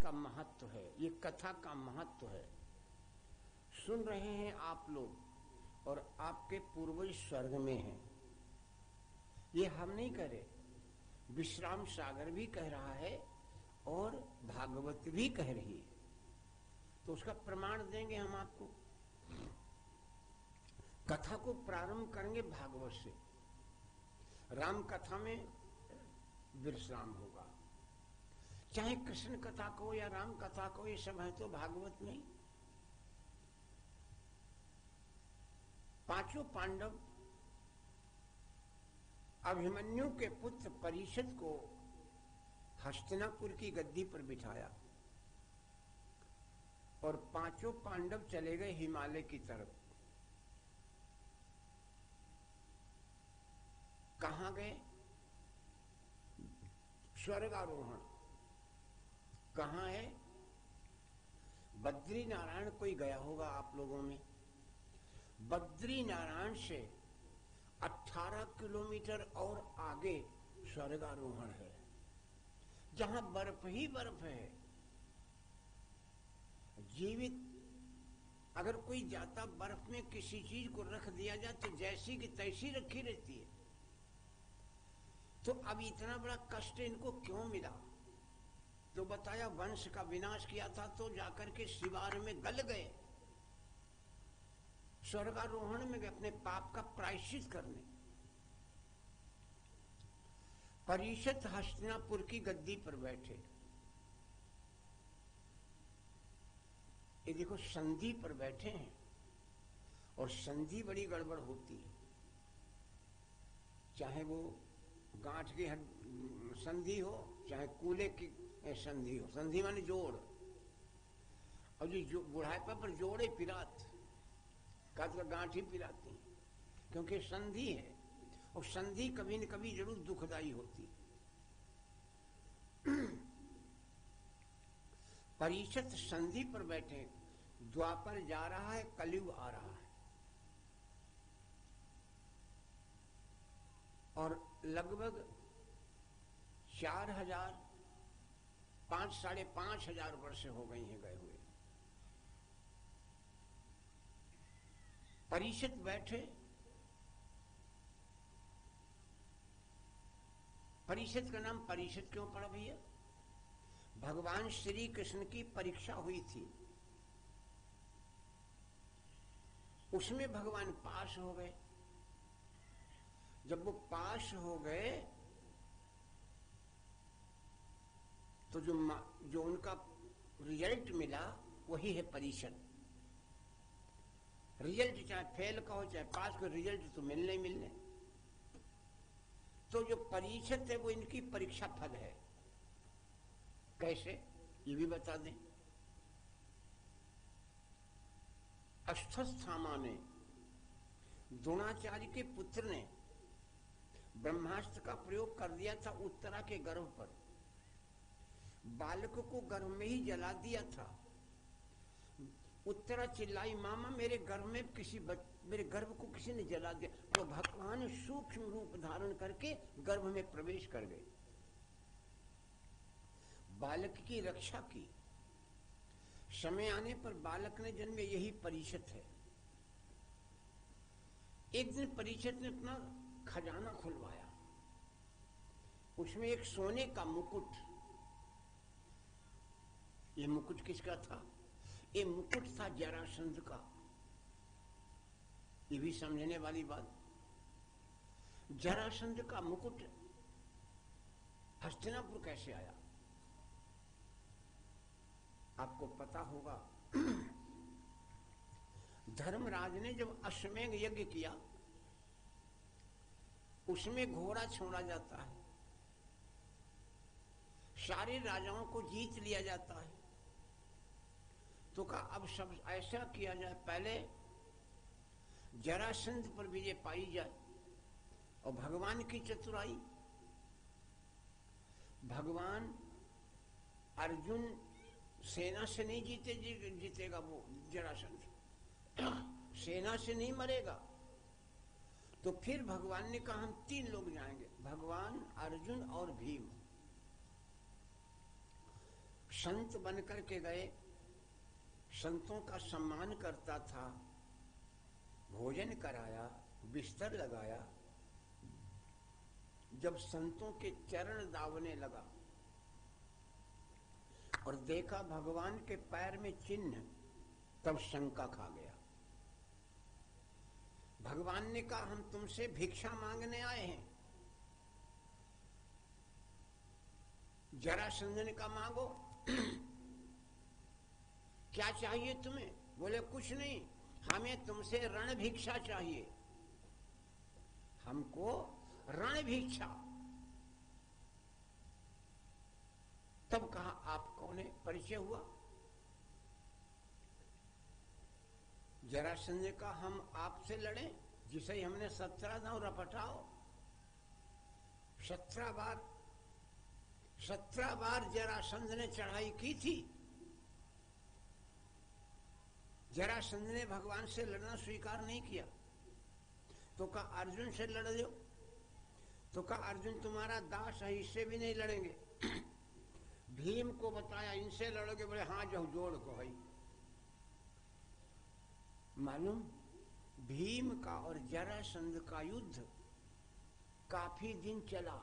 का महत्व है, ये कथा का महत्व है। सुन रहे हैं आप लोग और आपके पूर्वज स्वर्ग में हैं। ये हम नहीं कह रहे, विश्राम सागर भी कह रहा है और भागवत भी कह रही है। तो उसका प्रमाण देंगे हम आपको। कथा को प्रारंभ करेंगे भागवत से। राम कथा में विश्राम होगा, चाहे कृष्ण कथा को या राम कथा को, ये सब है तो भागवत में। पांचों पांडव अभिमन्यु के पुत्र परीक्षित को हस्तिनापुर की गद्दी पर बिठाया और पांचों पांडव चले गए हिमालय की तरफ। कहां गए? स्वर्गारोहण। कहां है? बद्री नारायण। कोई गया होगा आप लोगों में। बद्री नारायण से 18 किलोमीटर और आगे स्वर्गारोहण है, जहां बर्फ ही बर्फ है। जीवित अगर कोई जाता बर्फ में किसी चीज को रख दिया जाए तो जैसी की तैसी रखी रहती है। तो अब इतना बड़ा कष्ट इनको क्यों मिला? तो बताया वंश का विनाश किया था तो जाकर के शिवार में गल गए, स्वर्गारोहण में गए अपने पाप का प्रायश्चित करने। परीक्षित हस्तिनापुर की गद्दी पर बैठे। ये देखो संधि पर बैठे हैं और संधि बड़ी गड़बड़ होती है, चाहे वो गांठ की संधि हो चाहे कूले की संधि हो। संधि माने जोड़, और जो बुढ़ापा पर जोड़े पिरात का गांठ ही पिराती है, क्योंकि संधि है और संधि कभी न कभी जरूर दुखदाई होती। परीक्षित संधि पर बैठे, द्वापर जा रहा है, कलयुग आ रहा है और लगभग 4000 साढ़े 5,000 वर्ष हो गई हैं गए हुए। परीक्षित बैठे। परीक्षित का नाम परीक्षित क्यों पड़ा भैया? भगवान श्री कृष्ण की परीक्षा हुई थी, उसमें भगवान पास हो गए। जब वो पास हो गए तो जो उनका रिजल्ट मिला वही है परीक्षित। रिजल्ट चाहे फेल का हो चाहे पास का, रिजल्ट तो मिलने ही मिलने। तो जो परीक्षित है वो इनकी परीक्षा फल है। कैसे ये भी बता दें। अश्वत्थामा ने, द्रोणाचार्य के पुत्र ने ब्रह्मास्त्र का प्रयोग कर दिया था उत्तरा के गर्भ पर। बालक को गर्भ में ही जला दिया था। उत्तरा चिल्लाई, मामा मेरे गर्भ में मेरे गर्भ को किसी ने जला दिया। तो भगवान सूक्ष्म रूप धारण करके गर्भ में प्रवेश कर गए, बालक की रक्षा की। समय आने पर बालक ने जन्म, यही परीक्षित है। एक दिन परीक्षित ने अपना खजाना खुलवाया, उसमें एक सोने का मुकुट। ये मुकुट किसका था? ये मुकुट था जरासंध का। ये भी समझने वाली बात। जरासंध का मुकुट हस्तिनापुर कैसे आया? आपको पता होगा, धर्मराज ने जब अश्वमेध यज्ञ किया, उसमें घोड़ा छोड़ा जाता है, सारे राजाओं को जीत लिया जाता है। तो कहा अब सब ऐसा किया जाए, पहले जरासंध पर विजय पाई जाए। और भगवान की चतुराई, भगवान अर्जुन सेना से नहीं जीतेगा वो जरासंध, सेना से नहीं मरेगा। तो फिर भगवान ने कहा हम 3 लोग जाएंगे, भगवान, अर्जुन और भीम। संत बनकर के गए, संतों का सम्मान करता था, भोजन कराया, बिस्तर लगाया। जब संतों के चरण दावने लगा और देखा भगवान के पैर में चिन्ह, तब शंका खा गया। भगवान ने कहा, हम तुमसे भिक्षा मांगने आए हैं। जरासंध ने कहा, मांगो। क्या चाहिए तुम्हें? बोले, कुछ नहीं, हमें तुमसे रण भिक्षा चाहिए, हमको रण भिक्षा। तब कहा, आप कौन है? परिचय हुआ। जरासंध ने कहा, हम आपसे लड़े जिसे हमने 17 दांव रपटाओ। 17 बार जरासंध ने चढ़ाई की थी। जरासंध ने भगवान से लड़ना स्वीकार नहीं किया। तो कहा, अर्जुन से लड़ लो। तो कहा, अर्जुन तुम्हारा दास है, इससे भी नहीं लड़ेंगे। भीम को बताया, इनसे लड़ोगे? बोले, हाँ, जो जोड़ को है। मालूम, भीम का और जरासंध का युद्ध काफी दिन चला।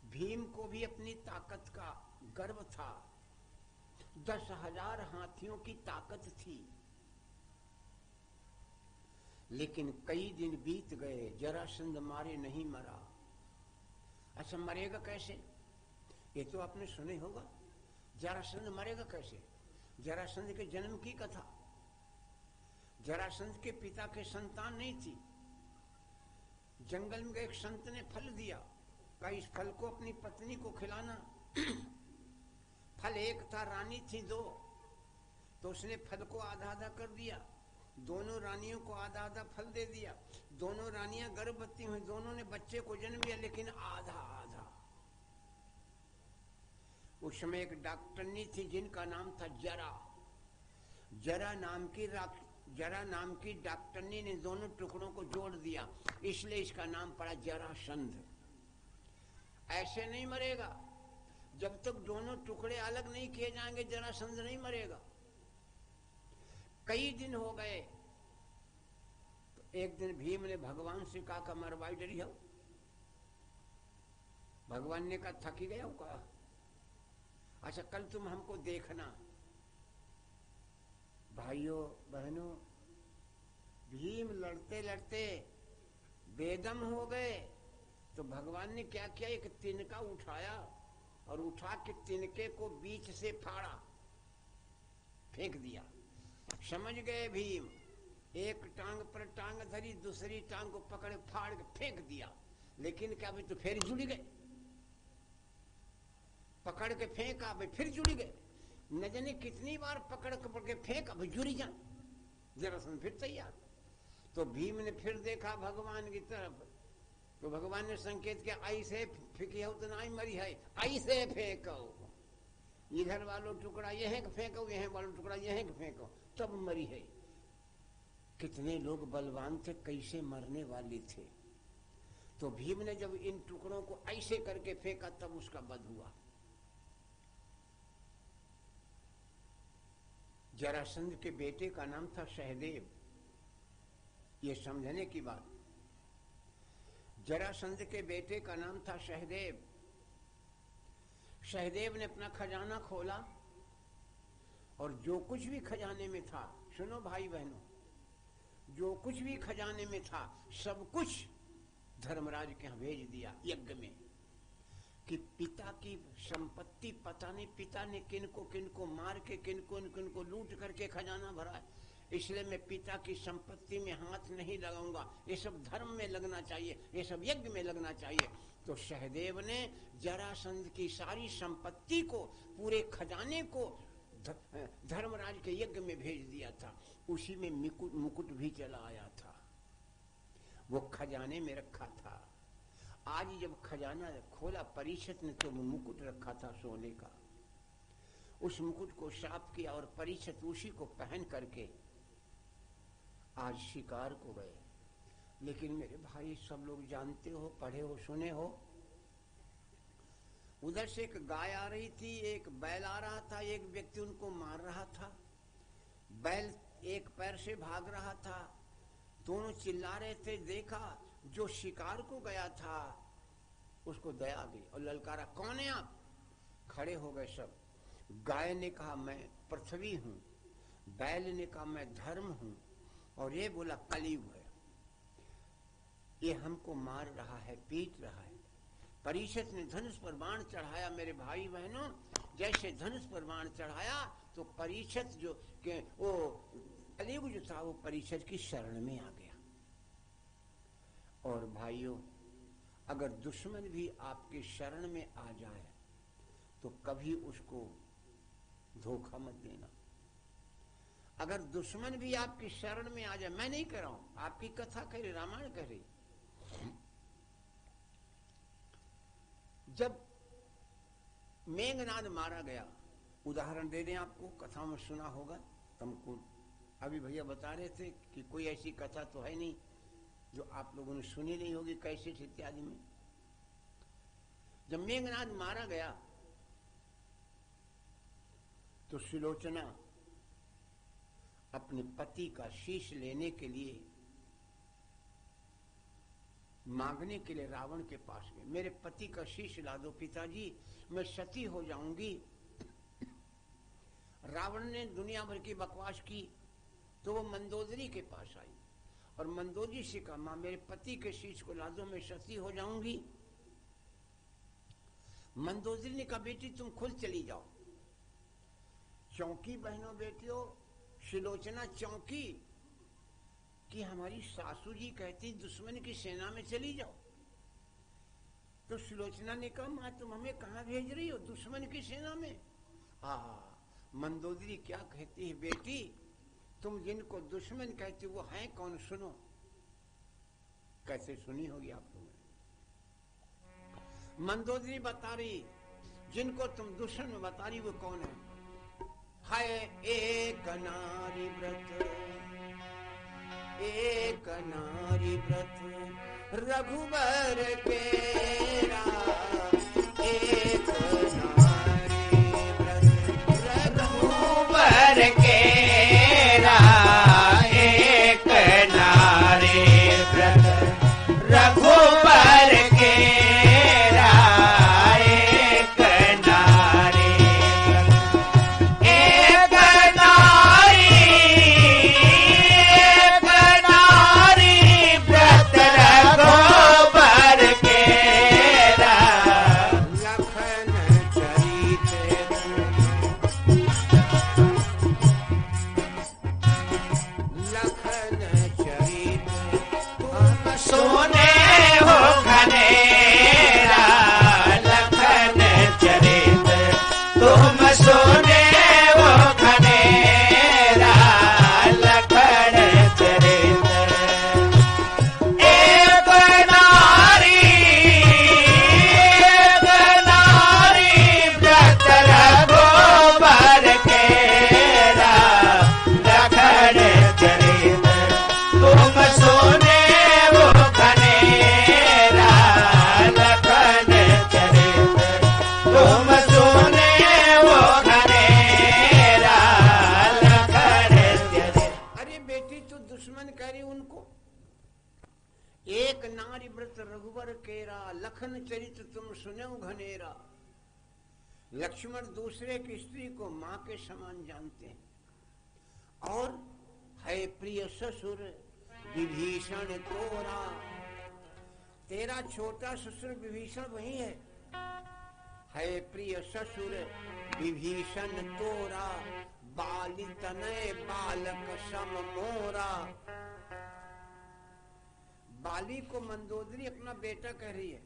भीम को भी अपनी ताकत का गर्व था। 10,000 हाथियों की ताकत थी। लेकिन कई दिन बीत गए, जरासंध मारे नहीं मरा। अच्छा, मरेगा कैसे? ये तो आपने सुने होगा, जरासंध मरेगा कैसे? जरासंध के जन्म की कथा। जरासंध के पिता के संतान नहीं थी। जंगल में एक संत ने फल दिया, कहा इस फल को अपनी पत्नी को खिलाना। फल एक था, रानी थी 2, तो उसने फल को आधा आधा कर दिया। दोनों रानियों को आधा आधा फल दे दिया। दोनों रानियां गर्भवती हुई, दोनों ने बच्चे को जन्म दिया, लेकिन आधा आधा। उस समय एक डॉक्टरनी थी जिनका नाम था जरा। जरा नाम की डॉक्टरनी ने दोनों टुकड़ों को जोड़ दिया, इसलिए इसका नाम पड़ा जरासंध। ऐसे नहीं मरेगा, जब तक दोनों टुकड़े अलग नहीं किए जाएंगे जरासंध नहीं मरेगा। कई दिन हो गए, तो एक दिन भीम ने भगवान से कहा, मरवाई डरी हो। भगवान ने कहा, थकी गया हो का? अच्छा, कल तुम हमको देखना। भाइयों बहनों, भीम लड़ते लड़ते बेदम हो गए, तो भगवान ने क्या किया, एक तिनका उठाया और उठा के तिनके को बीच से फाड़ा, फेंक दिया। समझ गए भीम, एक टांग पर टांग धरी, दूसरी टांग को पकड़े फाड़ के फेंक दिया। लेकिन क्या भाई, तो फिर जुड़ गए। पकड़ के फेंका, भाई फिर जुड़ गए। न जाने कितनी बार पकड़ के फेंका, भाई जुड़ी जा। जरासंध फिर तैयार। तो भीम ने फिर देखा भगवान की तरफ, तो भगवान ने संकेत किया, ऐसे फेंकी हो तो नहीं मरी है, ऐसे फेंको। इधर वालों टुकड़ा यह फेंको, यह वालों टुकड़ा यह फेंको, तब मरी है। कितने लोग बलवान थे, कैसे मरने वाले थे। तो भीम ने जब इन टुकड़ों को ऐसे करके फेंका, तब उसका वध हुआ। जरासंध के बेटे का नाम था सहदेव। ये समझने की बात, जरासंध के बेटे का नाम था सहदेव। सहदेव ने अपना खजाना खोला और जो कुछ भी खजाने में था, सुनो भाई बहनों, जो कुछ भी खजाने में था सब कुछ धर्मराज के यहाँ भेज दिया यज्ञ में। कि पिता की संपत्ति पता नहीं पिता ने किनको मार के किनको लूट करके खजाना भरा है, इसलिए मैं पिता की संपत्ति में हाथ नहीं लगाऊंगा। ये सब धर्म में लगना चाहिए, ये सब यज्ञ में लगना चाहिए। तो सहदेव ने जरासंध की सारी संपत्ति को, पूरे खजाने को धर्मराज के यज्ञ में भेज दिया था। उसी में मुकुट भी चला आया था, वो खजाने में रखा था। आज जब खजाना खोला परीक्षित ने, तो मुकुट रखा था सोने का। उस मुकुट को साफ किया और परीक्षित उसी को पहन करके आज शिकार को गए। लेकिन मेरे भाई, सब लोग जानते हो, पढ़े हो, सुने हो, उधर से एक गाय आ रही थी, एक बैल आ रहा था, एक व्यक्ति उनको मार रहा था। बैल एक पैर से भाग रहा था, दोनों चिल्ला रहे थे। देखा जो शिकार को गया था उसको दया आ गई और ललकारा, कौन है आप? खड़े हो गए सब। गाय ने कहा मैं पृथ्वी हूं, बैल ने कहा मैं धर्म हूं, और ये बोला कलयुग है, ये हमको मार रहा है, पीट रहा है। परीक्षित ने धनुष पर बाण चढ़ाया। मेरे भाई बहनों, जैसे धनुष पर बाण चढ़ाया तो परीक्षित जो के वो कलयुग जो था वो परीक्षित की शरण में आ गया। और भाइयों, अगर दुश्मन भी आपके शरण में आ जाए तो कभी उसको धोखा मत देना। अगर दुश्मन भी आपकी शरण में आ जाए, मैं नहीं कह रहा हूं, आपकी कथा कह रही, रामायण कह रही। जब मेघनाद मारा गया, उदाहरण दे दें आपको, कथा में सुना होगा तुमको। अभी भैया बता रहे थे कि कोई ऐसी कथा तो है नहीं जो आप लोगों ने सुनी नहीं होगी, कैसेट इत्यादि में। जब मेघनाद मारा गया तो सुलोचना अपने पति का शीश लेने के लिए, मांगने के लिए रावण के पास गए। मेरे पति का शीश ला दो पिताजी, मैं सती हो जाऊंगी। रावण ने दुनिया भर की बकवास की तो वो मंदोदरी के पास आई और मंदोदरी से कहा, मां मेरे पति के शीश को ला दो, मैं सती हो जाऊंगी। मंदोदरी ने कहा, बेटी तुम खुद चली जाओ। चौंकी बहनों बेटियों, सुलोचना चौंकी कि हमारी सासू जी कहती दुश्मन की सेना में चली जाओ। तो सुलोचना ने कहा, मां तुम हमें कहां भेज रही हो? दुश्मन की सेना में। मंदोदरी क्या कहती है, बेटी तुम जिनको दुश्मन कहती वो हैं कौन, सुनो। कैसे सुनी होगी आप लोगों ने। मंदोदरी बता रही, जिनको तुम दुश्मन बता रही वो कौन है? एक नारी व्रत, एक नारी व्रत रघुबर केरा, एक नारी व्रत रघुबर केरा, एक नारी व्रत रघुबर केरा, एक नारी लखन चरित्र तुम सुनो घनेरा। लक्ष्मण दूसरे की स्त्री को मां के समान जानते हैं। और है प्रिय ससुर विभीषण तोरा, तेरा छोटा ससुर विभीषण वही है प्रिय ससुर विभीषण तोरा, बाली तनय बालक सम मोरा। बाली को मंदोदरी अपना बेटा कह रही है।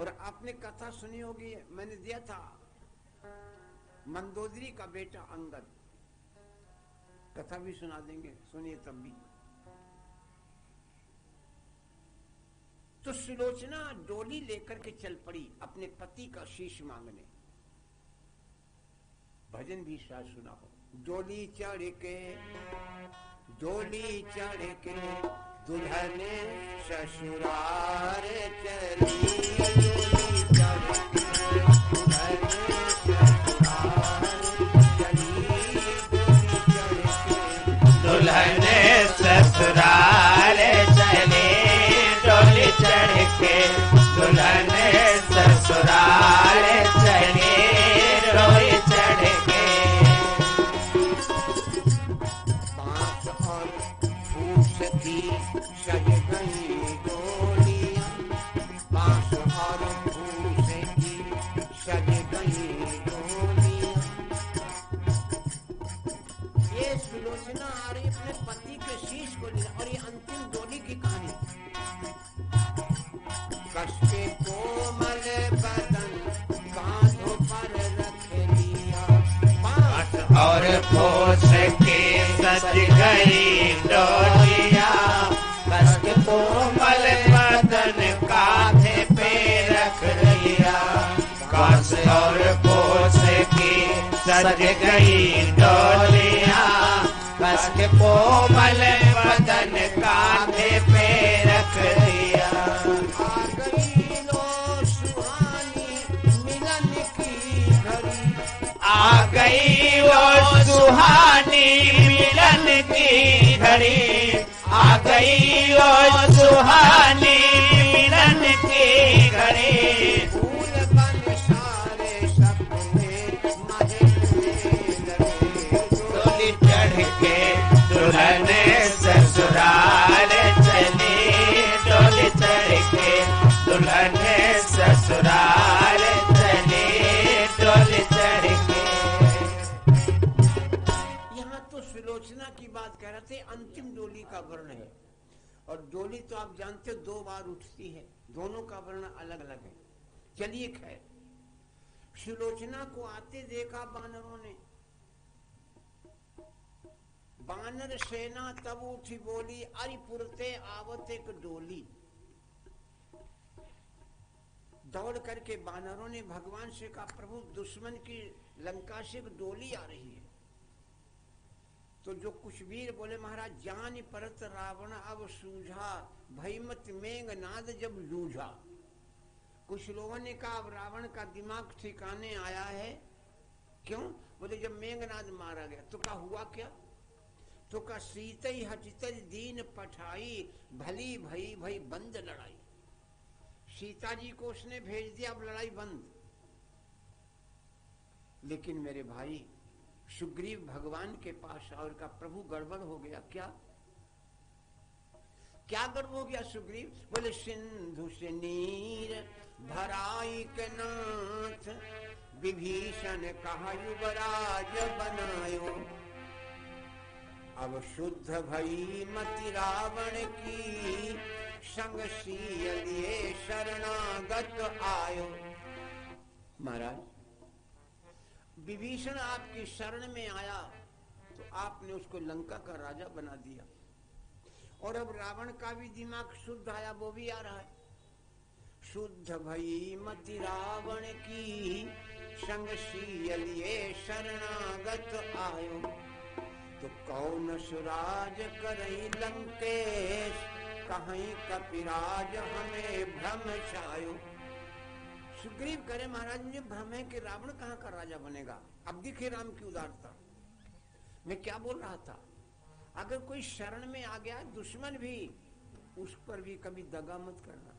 और आपने कथा सुनी होगी, मैंने दिया था मंदोदरी का बेटा अंगद, कथा भी सुना देंगे, सुनिए तब भी। तो सुलोचना डोली लेकर के चल पड़ी अपने पति का शीश मांगने। भजन भी शायद सुना हो। डोली चढ़ के दुल्हन ससुराल चली, डोली चढ़ के और पोस के सज गई डोलिया, कस के कोमल बदन कांधे पे रख लिया। कस और पोस की सज गई डोलिया, कस के कोमल बदन कांधे पे रख लिया। आ गई वो सुहानी मिलन की घड़ी, आ गई वो सुहानी मिलन की घड़ी। फूल बन सारे सपने महकने लगे, डोली चढ़ के दुल्हन ससुराल चली, डोली चढ़ के दुल्हन ससुराल चली, डोली चढ़ के। यहाँ तो सुलोचना की बात कह रहे थे, अंतिम डोली का वर्ण है। और डोली तो आप जानते हो 2 बार उठती है, दोनों का वर्ण अलग अलग है। चलिए खैर, सुलोचना को आते देखा बानरों ने। बानर सेना तब उठी बोली, अरि पुरते आवत एक डोली। दौड़ करके बानरों ने भगवान से कहा, प्रभु दुश्मन की लंका से एक डोली आ रही है। तो जो कुछ वीर बोले, महाराज जान परत रावण अब सूझा, भयमत मेघनाद जब जूझा। कुछ लोगों ने कहा अब रावण का दिमाग ठिकाने आया है। क्यों? बोले जब मेघनाद मारा गया तो कहा हुआ क्या? तो कहा सीतई हटितई दीन पठाई, भली भई भई बंद लड़ाई। सीता जी को उसने भेज दिया, अब लड़ाई बंद। लेकिन मेरे भाई सुग्रीव भगवान के पास और का प्रभु गड़बड़ हो गया। क्या क्या गड़बड़ हो गया सुग्रीव? बोले सिंधु से नीर भराई के नाथ, विभीषण कहा युवराज बनायो। अब शुद्ध भई मति रावण की, संग सीय लिए शरणागत आयो। महाराज विभीषण आपकी शरण में आया तो आपने उसको लंका का राजा बना दिया। और अब रावण का भी दिमाग शुद्ध आया, वो भी आ रहा है। शुद्ध भई मति रावण की, संग सीय लिए शरणागत आयो। तो कौन सुराज करई लंकेश, कहीं कपिराज हमें भ्रम छायो। सुग्रीव करे महाराज मुझे भ्रम है कि रावण कहाँ का राजा बनेगा। अब दिखे राम की उदारता। मैं क्या बोल रहा था, अगर कोई शरण में आ गया दुश्मन भी, उस पर भी कभी दगा मत करना।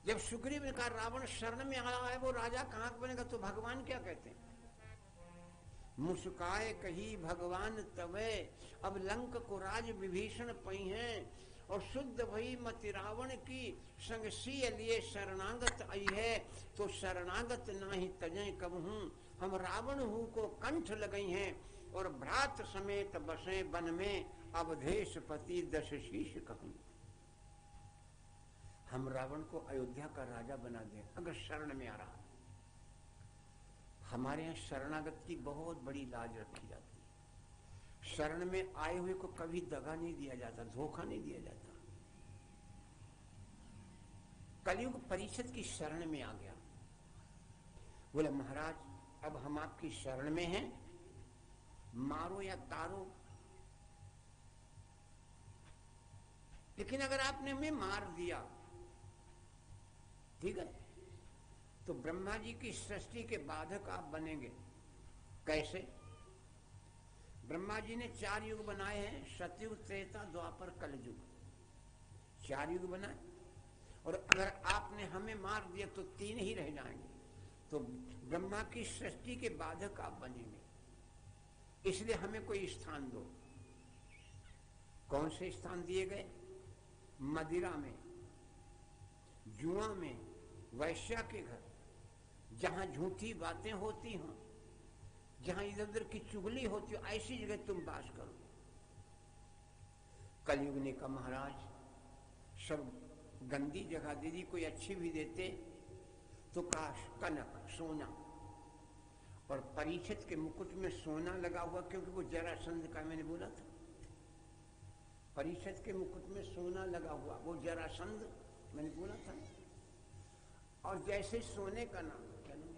जब सुग्रीव ने कहा रावण शरण में आया है, वो राजा कहाँ का बनेगा, तो भगवान क्या कहते हैं? मुस्काए कही भगवान तवे, अब लंक को राज विभीषण पई हैं। और शुद्ध भई मति रावण की, संग सीय लिए शरणागत आई है। तो शरणागत नाही तजय कबहूं, हम रावण हूं को कंठ लगई हैं। और भ्रात समेत बसे वन में, अवधेश पति दश शीश कहूं। हम रावण को अयोध्या का राजा बना दें अगर शरण में आ रहा। हमारे यहाँ शरणागत की बहुत बड़ी लाज रखी जाती है। शरण में आए हुए को कभी दगा नहीं दिया जाता, धोखा नहीं दिया जाता। कलयुग परिषद की शरण में आ गया, बोले महाराज अब हम आपकी शरण में हैं, मारो या तारो। लेकिन अगर आपने हमें मार दिया, ठीक है, तो ब्रह्मा जी की सृष्टि के बाधक आप बनेंगे। कैसे? ब्रह्मा जी ने 4 युग बनाए हैं, सतयुग, त्रेता, द्वापर, कलयुग। 4 युग बनाए। और अगर आपने हमें मार दिया तो 3 ही रह जाएंगे। तो ब्रह्मा की सृष्टि के बाधक आप बनेंगे। इसलिए हमें कोई स्थान दो। कौन से स्थान दिए गए? मदिरा में, जुआ में, वैश्या के घर, जहां झूठी बातें होती हों, जहां इधर उधर की चुगली होती हो, ऐसी जगह तुम वास करो। कलयुग ने कहा महाराज सब गंदी जगह दीदी, कोई अच्छी भी देते तो काश कनक, सोना। और परीक्षित के मुकुट में सोना लगा हुआ, क्योंकि वो जरासंध का मैंने बोला था, परीक्षित के मुकुट में सोना लगा हुआ वो जरासंध मैंने बोला था। और जैसे सोने का नाम क्या नाम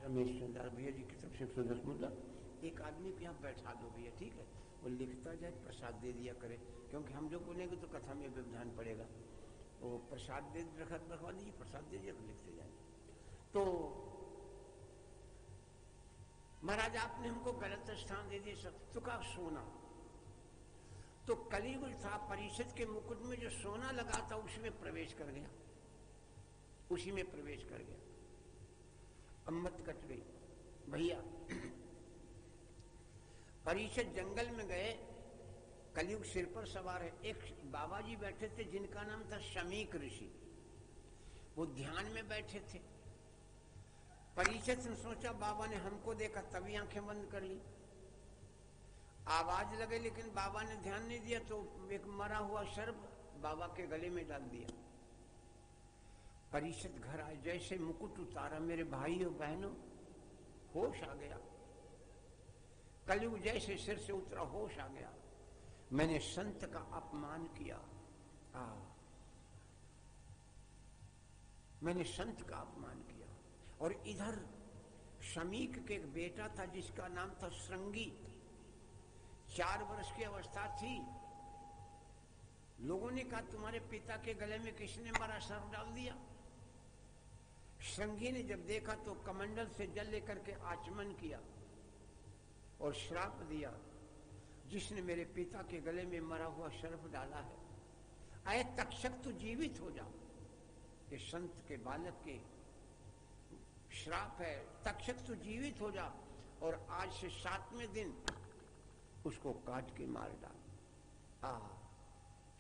रमेश चंद्र भैया जी की तरफ से 110 मुद्दा, एक आदमी को यहाँ बैठा दो भैया, ठीक है, वो लिखता जाए, प्रसाद दे दिया करे, क्योंकि हम जो बोलेंगे तो कथा में व्यवधान पड़ेगा। वो प्रसाद दे रखवा दीजिए, प्रसाद दे दिया तो लिखते जाए। तो महाराज आपने हमको गलत स्थान दे दिया, सत्य का सोना। तो कलियुग था, परिषद के मुकुट में जो सोना लगा था उसमें प्रवेश कर गया, उसी में प्रवेश कर गया। अम्मत कट गई भैया। परिषद जंगल में गए, कलियुग सिर पर सवार है। एक बाबा जी बैठे थे जिनका नाम था शमीक ऋषि, वो ध्यान में बैठे थे। परिषद ने सोचा बाबा ने हमको देखा, तभी आंखें बंद कर ली। आवाज लगे लेकिन बाबा ने ध्यान नहीं दिया, तो एक मरा हुआ सर्प बाबा के गले में डाल दिया। परिषद घर आए, जैसे मुकुट उतारा, मेरे भाइयों बहनों होश आ गया। कलयुग जैसे सिर से उतरा, होश आ गया। मैंने संत का अपमान किया, मैंने संत का अपमान किया। और इधर शमीक के एक बेटा था जिसका नाम था श्रृंगी, 4 वर्ष की अवस्था थी। लोगों ने कहा तुम्हारे पिता के गले में किसने मारा, सर्प डाल दिया। श्रृंगी ने जब देखा तो कमंडल से जल लेकर के आचमन किया और श्राप दिया, जिसने मेरे पिता के गले में मरा हुआ सर्प डाला है, आए तक्षक तू जीवित हो जा। ये संत के बालक के श्राप है, तक्षक तू जीवित हो जा और आज से 7वें दिन उसको काट के मार डाल।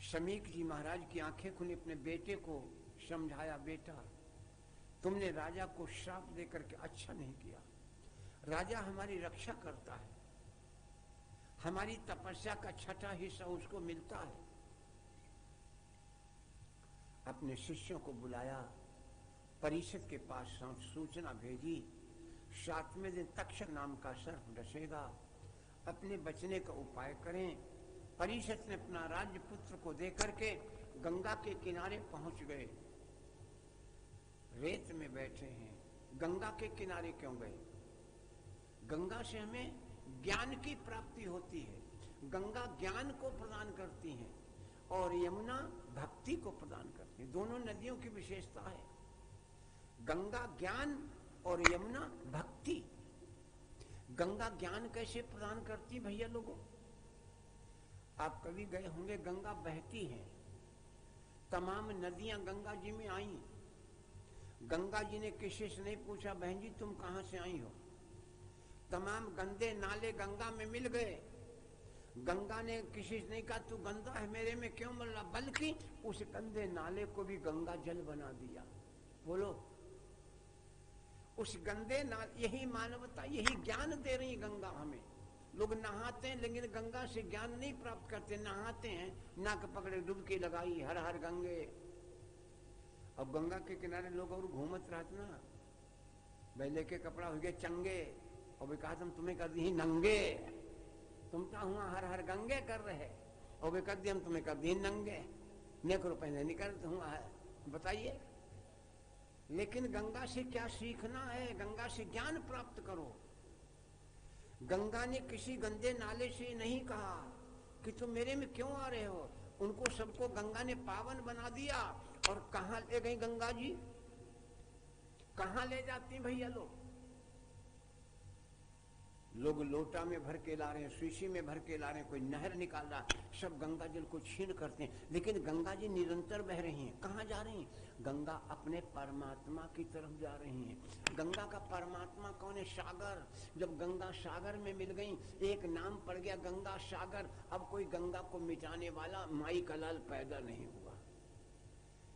शमीक जी महाराज की आंखें खुली, अपने बेटे को समझाया, बेटा तुमने राजा को श्राप देकर के अच्छा नहीं किया। राजा हमारी रक्षा करता है, हमारी तपस्या का 6ठा हिस्सा उसको मिलता है। अपने शिष्यों को बुलाया, परिषद के पास सूचना भेजी, 7वें दिन तक्षक नाम का सर्प डसेगा, अपने बचने का उपाय करें। परिषद ने अपना राज्य पुत्र को देकर के गंगा के किनारे पहुंच गए। रेत में बैठे हैं। गंगा के किनारे क्यों गए? गंगा से हमें ज्ञान की प्राप्ति होती है, गंगा ज्ञान को प्रदान करती है और यमुना भक्ति को प्रदान करती है। दोनों नदियों की विशेषता है, गंगा ज्ञान और यमुना भक्ति। गंगा ज्ञान कैसे प्रदान करती भैया लोगों? आप कभी गए होंगे, गंगा बहती है, तमाम नदियां गंगा जी में आई। गंगा जी ने किसी से नहीं पूछा बहन जी तुम कहां से आई हो, तमाम गंदे नाले गंगा में मिल गए। गंगा ने किसी से नहीं कहा तू गंदा है मेरे में क्यों मिल रहा, बल्कि उस गंदे नाले को भी गंगा जल बना दिया। बोलो, उस गंदे नाले, यही मानवता, यही ज्ञान दे रही गंगा हमें। लोग नहाते हैं लेकिन गंगा से ज्ञान नहीं प्राप्त करते, नहाते हैं, नाक पकड़े डुबकी लगाई, हर हर गंगे। अब गंगा के किनारे लोग और घूमत रहते ना, बैले के कपड़ा हो गए चंगे, और वे कहा तुम तुम्हें कर दी नंगे, तुम तो हुआ हर हर गंगे कर रहे, और वे कर दी हम तुम्हें कर दी नंगे, नेकरो पहने निकलते हुआ है। बताइए, लेकिन गंगा से क्या सीखना है? गंगा से ज्ञान प्राप्त करो। गंगा ने किसी गंदे नाले से नहीं कहा कि तुम मेरे में क्यों आ रहे हो, उनको सबको गंगा ने पावन बना दिया। और कहां ले गई गंगा जी? कहां ले जाती भैया लोग? लोग लोटा में भर के ला रहे हैं, शीशी में भर के ला रहे हैं, कोई नहर निकाल रहा, सब गंगा जल को छीन करते हैं। लेकिन गंगा जी निरंतर बह रही हैं। कहां जा रही हैं? गंगा अपने परमात्मा की तरफ जा रही हैं। गंगा का परमात्मा कौन है? सागर। जब गंगा सागर में मिल गई, एक नाम पड़ गया गंगा सागर। अब कोई गंगा को मिटाने वाला माई का लाल पैदा नहीं हुआ।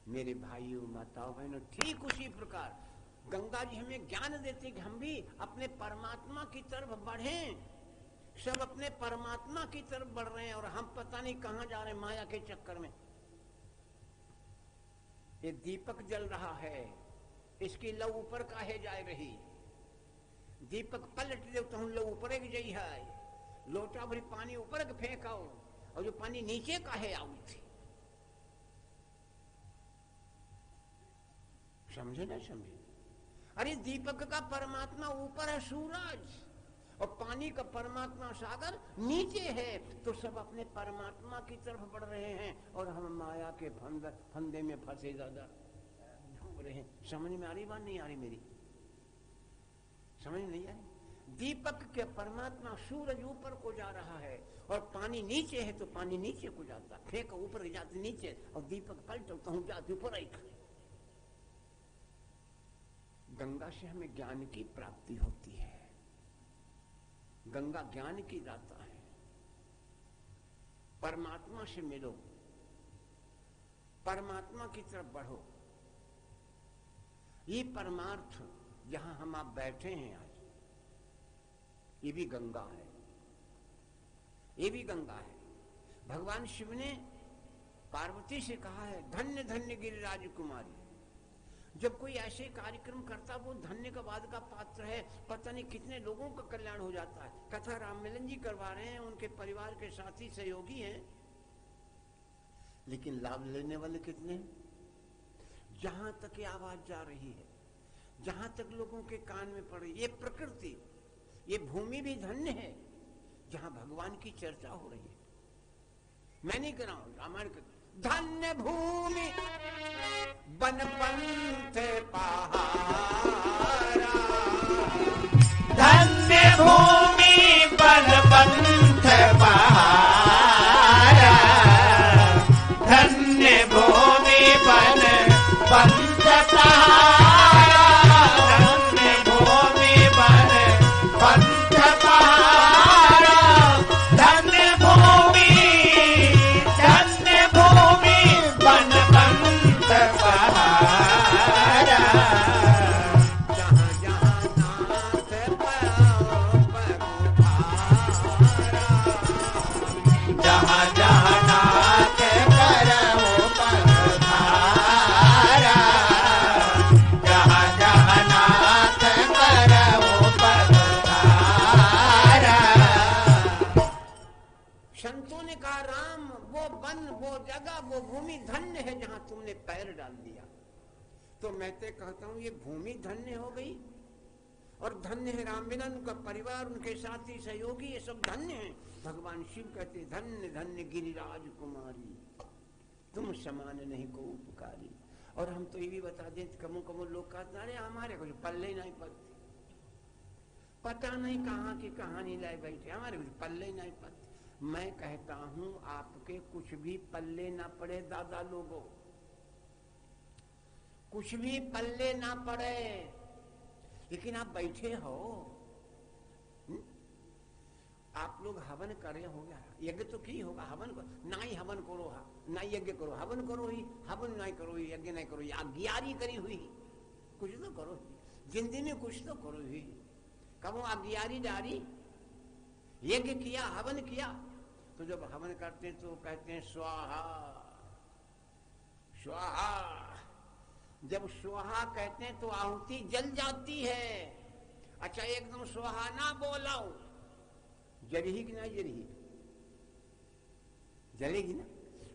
मेरे भाइयों माताओं बहनों, ठीक उसी प्रकार गंगा जी हमें ज्ञान देती कि हम भी अपने परमात्मा की तरफ बढ़ें। सब अपने परमात्मा की तरफ बढ़ रहे हैं और हम पता नहीं कहां जा रहे हैं माया के चक्कर में। ये दीपक जल रहा है, इसकी लौ ऊपर काहे जाए रही, दीपक पलट दे तो हम लोग ऊपर के जई है, लोटा भरी पानी ऊपर के फेंकाओ और जो पानी नीचे काहे आऊ थी। समझे ना समझे? अरे दीपक का परमात्मा ऊपर है सूरज, और पानी का परमात्मा सागर नीचे है, तो सब अपने परमात्मा की तरफ बढ़ रहे हैं और हम माया के फंदे में फंसे ज्यादा डूब रहे हैं। समझ में आ रही बात नहीं आ रही मेरी? समझ नहीं आ रही? दीपक के परमात्मा सूरज ऊपर को जा रहा है और पानी नीचे है, तो पानी नीचे को जाता, फेंक ऊपर जाते नीचे, और दीपक पलटो तो हम जाते ऊपर आई। गंगा से हमें ज्ञान की प्राप्ति होती है, गंगा ज्ञान की दाता है। परमात्मा से मिलो, परमात्मा की तरफ बढ़ो। ये परमार्थ जहां हम आप बैठे हैं आज, ये भी गंगा है, ये भी गंगा है। भगवान शिव ने पार्वती से कहा है, धन्य धन्य गिरिराज कुमारी। जब कोई ऐसे कार्यक्रम करता, वो धन्य का बाद का पात्र है, पता नहीं कितने लोगों का कल्याण हो जाता है। कथा राम मिलन जी करवा रहे हैं, उनके परिवार के साथी सहयोगी हैं, लेकिन लाभ लेने वाले कितने? जहां तक ये आवाज जा रही है, जहां तक लोगों के कान में पड़ रही, ये प्रकृति, ये भूमि भी धन्य है जहां भगवान की चर्चा हो रही है। मैं नहीं कर रहा हूं, रामायण का धन्य भूमि बन पंथ पहारा, धन्य भूमि बन पंथ पहारा, धन्य भूमि बन पंथ पहारा, धन्य भूमि बन पंथ पहारा, धन्य भूमि बन पंथ पहारा, जहां जहां नाथ पाओ पगुधारा, जहां जहां नाथ करो पगधारा, जहां जहां नाथ करो पगधारा। संतों ने कहा, राम वो वन, वो जगह, वो भूमि धन्य है जहां तुमने पैर डाल दिया। तो मैं तो कहता हूं ये भूमि धन्य हो गई, और धन्य है राम मिलन, उनका परिवार, उनके साथी सहयोगी, ये सब धन्य है। भगवान शिव कहते, धन्य धन्य गिरिराज कुमारी, तुम समान नहीं को उपकारी। और हम तो ये भी बता दें, कमो कमो लोग कहते, अरे हमारे कुछ पल्ले नहीं पड़ते, पता नहीं कहाँ की कहानी लाए बैठे, हमारे कुछ पल्ले नहीं पड़ते। मैं कहता हूं आपके कुछ भी पल्ले ना पड़े दादा लोगों, कुछ भी पल्ले ना पड़े, लेकिन आप बैठे हो। आप लोग हवन करे होगा, यज्ञ तो की होगा, हवन ना ही हवन करो, ना यज्ञ करो, हवन करो ही, हवन नहीं करो ही, यज्ञ नहीं करो ही, आज्ञारी करी हुई, कुछ तो करो ही, जिंदगी में कुछ तो करो ही। कब आज्ञारी डारी, यज्ञ किया, हवन किया, तो जब हवन करते तो कहते हैं स्वाहा स्वाहा। जब स्वाहा कहते हैं तो आहुति जल जाती है। अच्छा, एकदम स्वाहा ना बोलाओ, जलेगी कि नहीं जलेगी? जलेगी ना।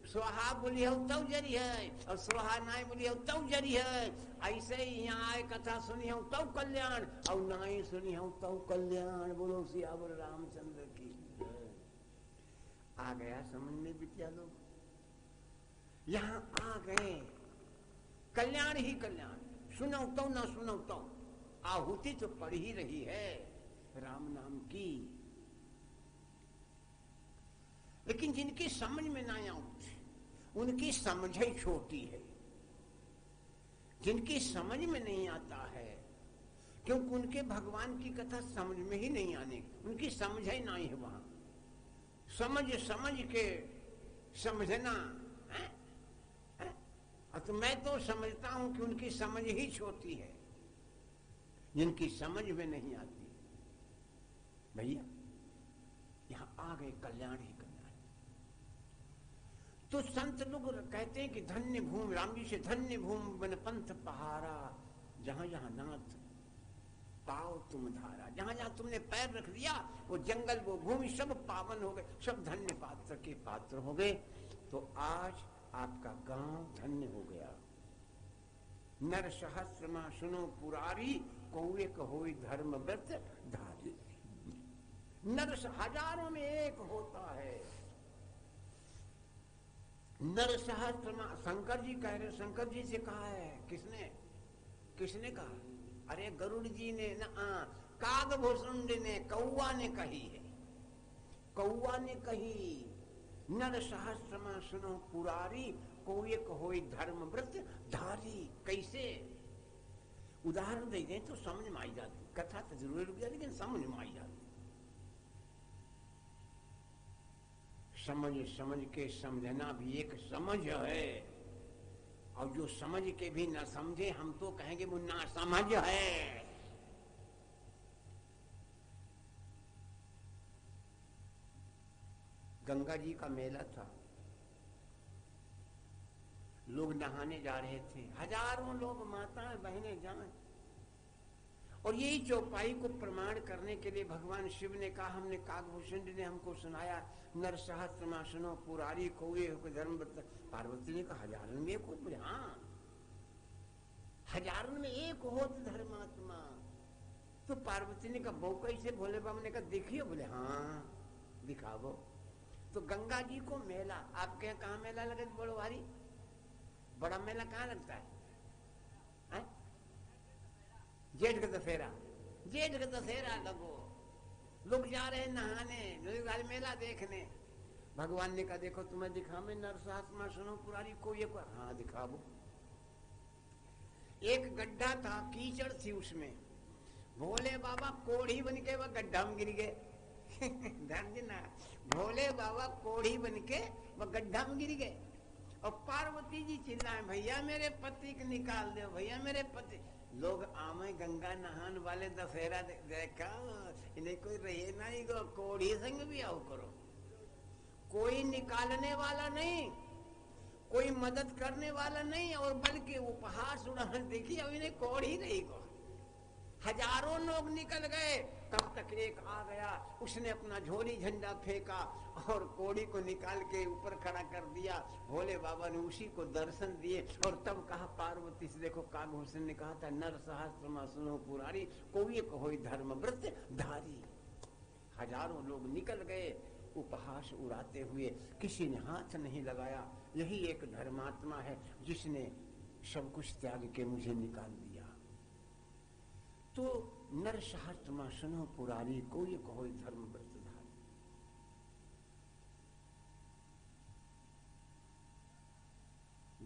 स्वाहा बोली हो तब जरी है, और स्वाहा नहीं बोली हो तब जरी है। ऐसे ही यहाँ आए कथा सुनी हो तब कल्याण, और नहीं सुनी हो तब कल्याण। बोलो सियावर रामचंद्र की। आ गया समझ में बिटिया लोग? यहाँ आ गए, कल्याण ही कल्याण, सुनो तो ना सुनो तो आहुति तो पड़ ही रही है राम नाम की। लेकिन जिनकी समझ में ना आती, उनकी समझ ही छोटी है। जिनकी समझ में नहीं आता है, क्योंकि उनके भगवान की कथा समझ में ही नहीं आने, उनकी समझ ही नहीं है वहां। समझ समझ के समझना है? तो मैं तो समझता हूं कि उनकी समझ ही छोटी है, जिनकी समझ में नहीं आती। भैया यहां आ गए, कल्याण ही कल्याण। तो संत लोग कहते हैं कि धन्य भूमि, राम जी से धन्य भूमि बन पंथ पहारा, जहां जहां नाथ पाओ तुम धारा, जहां जहां तुमने पैर रख दिया वो जंगल वो भूमि सब पावन हो गए, सब धन्य पात्र के पात्र हो गए। तो आज आपका गांव धन्य हो गया। नर सहस्रमा सुनो पुरारी, कौए होई धर्म व्रत धारी। नर हजारों में एक होता है। नर सहस्रमा, शंकर जी कह रहे, शंकर जी से कहा है, किसने किसने कहा? अरे गरुड़ जी ने न, कागभूषुंड ने, कौआ ने कही है, कौआ ने कही। नर सहस्रमा सुनो पुरारी, कोई होई धर्म व्रत धारी। कैसे? उदाहरण दे दें तो समझ में आई जाती, कथा तो जरूर रुक जाती लेकिन समझ में आई जाती। समझ समझ के समझना भी एक समझ है, और जो समझ के भी ना समझे हम तो कहेंगे वो ना समझ है। गंगा जी का मेला था, लोग नहाने जा रहे थे, हजारों लोग, माताएं बहनें जाएं। और यही चौपाई को प्रमाण करने के लिए भगवान शिव ने कहा, हमने कागभूषण ने हमको सुनाया, नर सहस्रमा सुनो पुरारी, कौए हो धर्म व्रत। पार्वती ने कहा हजारों में एक हो? बोले हाँ, हजारों में एक हो धर्मात्मा। तो पार्वती ने कहा बहु कैसे? भोले बाबा ने कहा देखिए। बोले हाँ दिखाओ। तो गंगा जी को मेला, आपके यहाँ कहाँ मेला लगे? बड़ो भारी बड़ा मेला कहाँ लगता है? जेठ का दशहरा, जेठ का दशहरा लगो, लोग जा रहे हैं नहाने, लोग मेला देखने। भगवान ने कहा देखो तुम्हें दिखा मैं, नर सहस्रमा सुनो पुरारी, कोई को? हाँ दिखाओ। एक गड्ढा था, कीचड़ थी उसमें, भोले बाबा कोढ़ी बन के वह गड्ढा में गिर गए। ना, भोले बाबा कोढ़ी बन के वह गड्ढा में गिर गए। और पार्वती जी चिल्लाए भैया मेरे पति को निकाल दो, भैया मेरे पति। लोग आमे गंगा नहान वाले दशहरा देखा, इन्हें कोई रहे नहीं गो, कोढ़ी संग भी आओ करो। कोई निकालने वाला नहीं, कोई मदद करने वाला नहीं, और बल्कि उपहास उड़ान देखी, अब इन्हें कोढ़ी नहीं गो। हजारों लोग निकल गए, तब तक एक आ गया, उसने अपना झोली झंडा फेंका और कोड़ी को निकाल के ऊपर खड़ा कर दिया। भोले बाबा ने उसी को दर्शन दिए और तब कहा पार्वती से, देखो कागभूषण ने कहा था नर सहस्रमा सुनो पुरारी, कोई होई धर्म व्रत धारी। हजारों लोग निकल गए उपहास उड़ाते हुए, किसी ने हाथ नहीं लगाया। यही एक धर्मात्मा है जिसने सब कुछ त्याग के मुझे निकाल दिया। तो नर सहस्रमा सुनो पुरारी, कोई कोई धर्म व्रत धारी।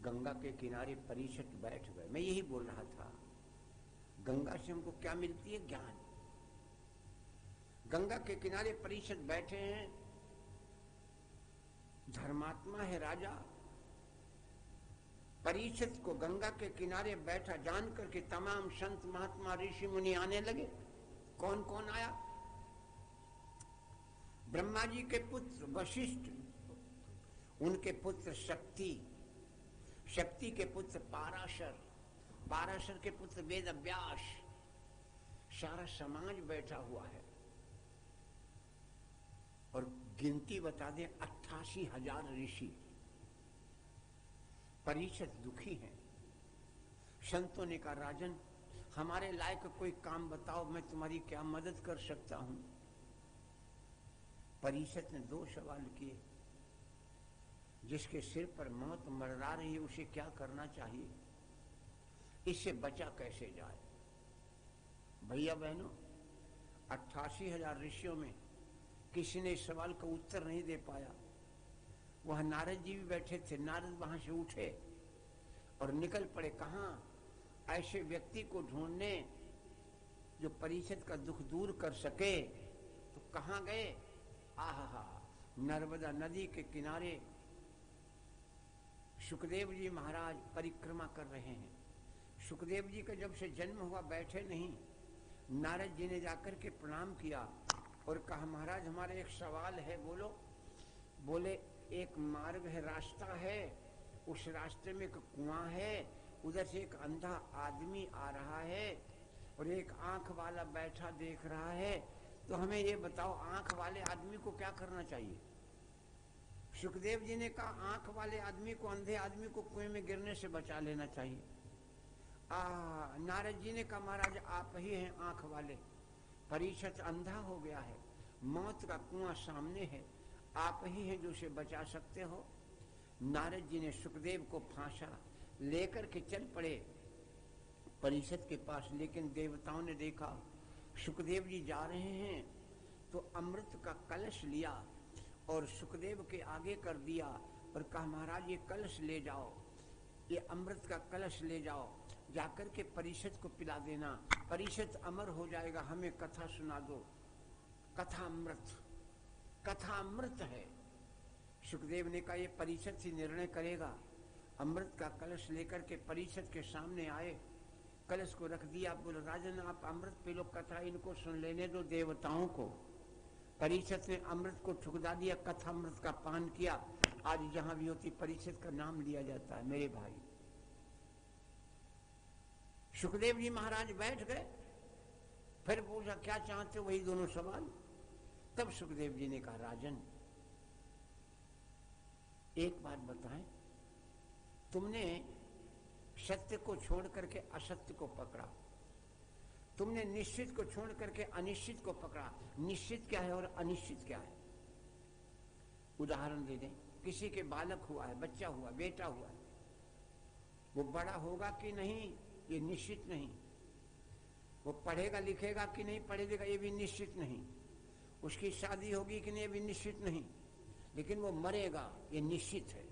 गंगा के किनारे परीक्षित बैठ गए। मैं यही बोल रहा था, गंगा से हमको क्या मिलती है? ज्ञान। गंगा के किनारे परीक्षित बैठे हैं, धर्मात्मा है राजा। परीक्षित को गंगा के किनारे बैठा जान करके तमाम संत महात्मा ऋषि मुनि आने लगे। कौन कौन आया? ब्रह्मा जी के पुत्र वशिष्ठ, उनके पुत्र शक्ति, शक्ति के पुत्र पाराशर, पाराशर के पुत्र वेद व्यास। सारा समाज बैठा हुआ है। और गिनती बता दें 88,000 ऋषि। परीक्षित दुखी हैं। संतों ने कहा राजन हमारे लायक कोई काम बताओ, मैं तुम्हारी क्या मदद कर सकता हूं। परीक्षित ने 2 सवाल किए। जिसके सिर पर मौत मंडरा रही है उसे क्या करना चाहिए, इससे बचा कैसे जाए। भैया बहनों, 88,000 ऋषियों में किसी ने इस सवाल का उत्तर नहीं दे पाया। वह नारद जी भी बैठे थे। नारद वहां से उठे और निकल पड़े। कहां? ऐसे व्यक्ति को ढूंढने जो परीक्षित का दुख दूर कर सके। तो कहां गए? आहा, नर्मदा नदी के किनारे सुखदेव जी महाराज परिक्रमा कर रहे हैं। सुखदेव जी का जब से जन्म हुआ बैठे नहीं। नारद जी ने जाकर के प्रणाम किया और कहा महाराज हमारा एक सवाल है, बोलो। बोले एक मार्ग है, रास्ता है, उस रास्ते में एक कुआं है, उधर से एक अंधा आदमी आ रहा है और एक आंख वाला बैठा देख रहा है, तो हमें ये बताओ आंख वाले आदमी को क्या करना चाहिए? सुखदेव जी ने कहा आंख वाले आदमी को, अंधे आदमी को कुएं में गिरने से बचा लेना चाहिए। नारद जी ने कहा महाराज आप ही हैं आंख वाले, परीक्षित अंधा हो गया है, मौत का कुआं सामने है, आप ही हैं जो उसे बचा सकते हो। नारद जी ने सुखदेव को फांसा लेकर के चल पड़े परीक्षित के पास, लेकिन देवताओं ने देखा सुखदेव जी जा रहे हैं तो अमृत का कलश लिया और सुखदेव के आगे कर दिया और कहा महाराज ये कलश ले जाओ, ये अमृत का कलश ले जाओ, जाकर के परीक्षित को पिला देना, परीक्षित अमर हो जाएगा, हमें कथा सुना दो। कथा अमृत है। सुखदेव ने कहा ये परीक्षित ही निर्णय करेगा। अमृत का कलश लेकर के परीक्षित के सामने आए, कलश को रख दिया, बोले राजन आप अमृत पी लो, कथा इनको सुन लेने दो देवताओं को। परीक्षित ने अमृत को ठुकरा दिया, कथा अमृत का पान किया। आज जहां भी होती परीक्षित का नाम लिया जाता है मेरे भाई। सुखदेव जी महाराज बैठ गए, फिर पूछा क्या चाहते हो, वही दोनों सवाल। तब सुखदेव जी ने कहा राजन एक बात बताएं, तुमने सत्य को छोड़ करके असत्य को पकड़ा, तुमने निश्चित को छोड़ करके अनिश्चित को पकड़ा, निश्चित क्या है और अनिश्चित क्या है? उदाहरण दे दें, किसी के बालक हुआ है, बच्चा हुआ, बेटा हुआ है, वो बड़ा होगा कि नहीं ये निश्चित नहीं, वो पढ़ेगा लिखेगा कि नहीं पढ़ेगा ये भी निश्चित नहीं, उसकी शादी होगी कि नहीं ये भी निश्चित नहीं, लेकिन वो मरेगा ये निश्चित है।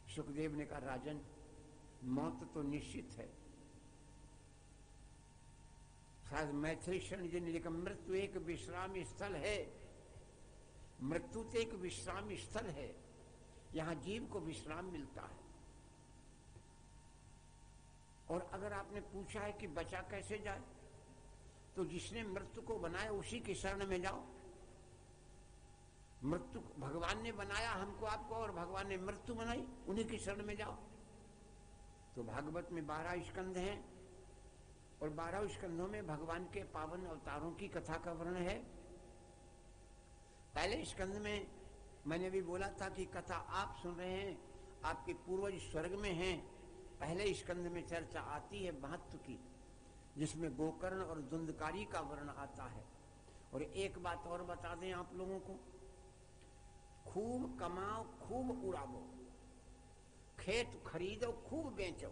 सुखदेव ने कहा राजन मौत तो निश्चित है। शायद मैथिली शरण जी ने लिखा मृत्यु एक विश्राम स्थल है, मृत्यु तो एक विश्राम स्थल है, यहां जीव को विश्राम मिलता है। और अगर आपने पूछा है कि बचा कैसे जाए, तो जिसने मृत्यु को बनाया उसी की शरण में जाओ। मृत्यु भगवान ने बनाया हमको आपको और भगवान ने मृत्यु बनाई, उन्हीं की शरण में जाओ। तो भागवत में 12 स्कंध हैं और 12 स्कंधों में भगवान के पावन अवतारों की कथा का वर्णन है। पहले स्कंध में मैंने भी बोला था कि कथा आप सुन रहे हैं, आपके पूर्वज स्वर्ग में हैं। पहले स्कंध में चर्चा आती है महत्व की, जिसमें गोकर्ण और धुंधकारी का वर्णन आता है। और एक बात और बता दें आप लोगों को, खूब कमाओ खूब उड़ावो, खेत खरीदो खूब बेचो,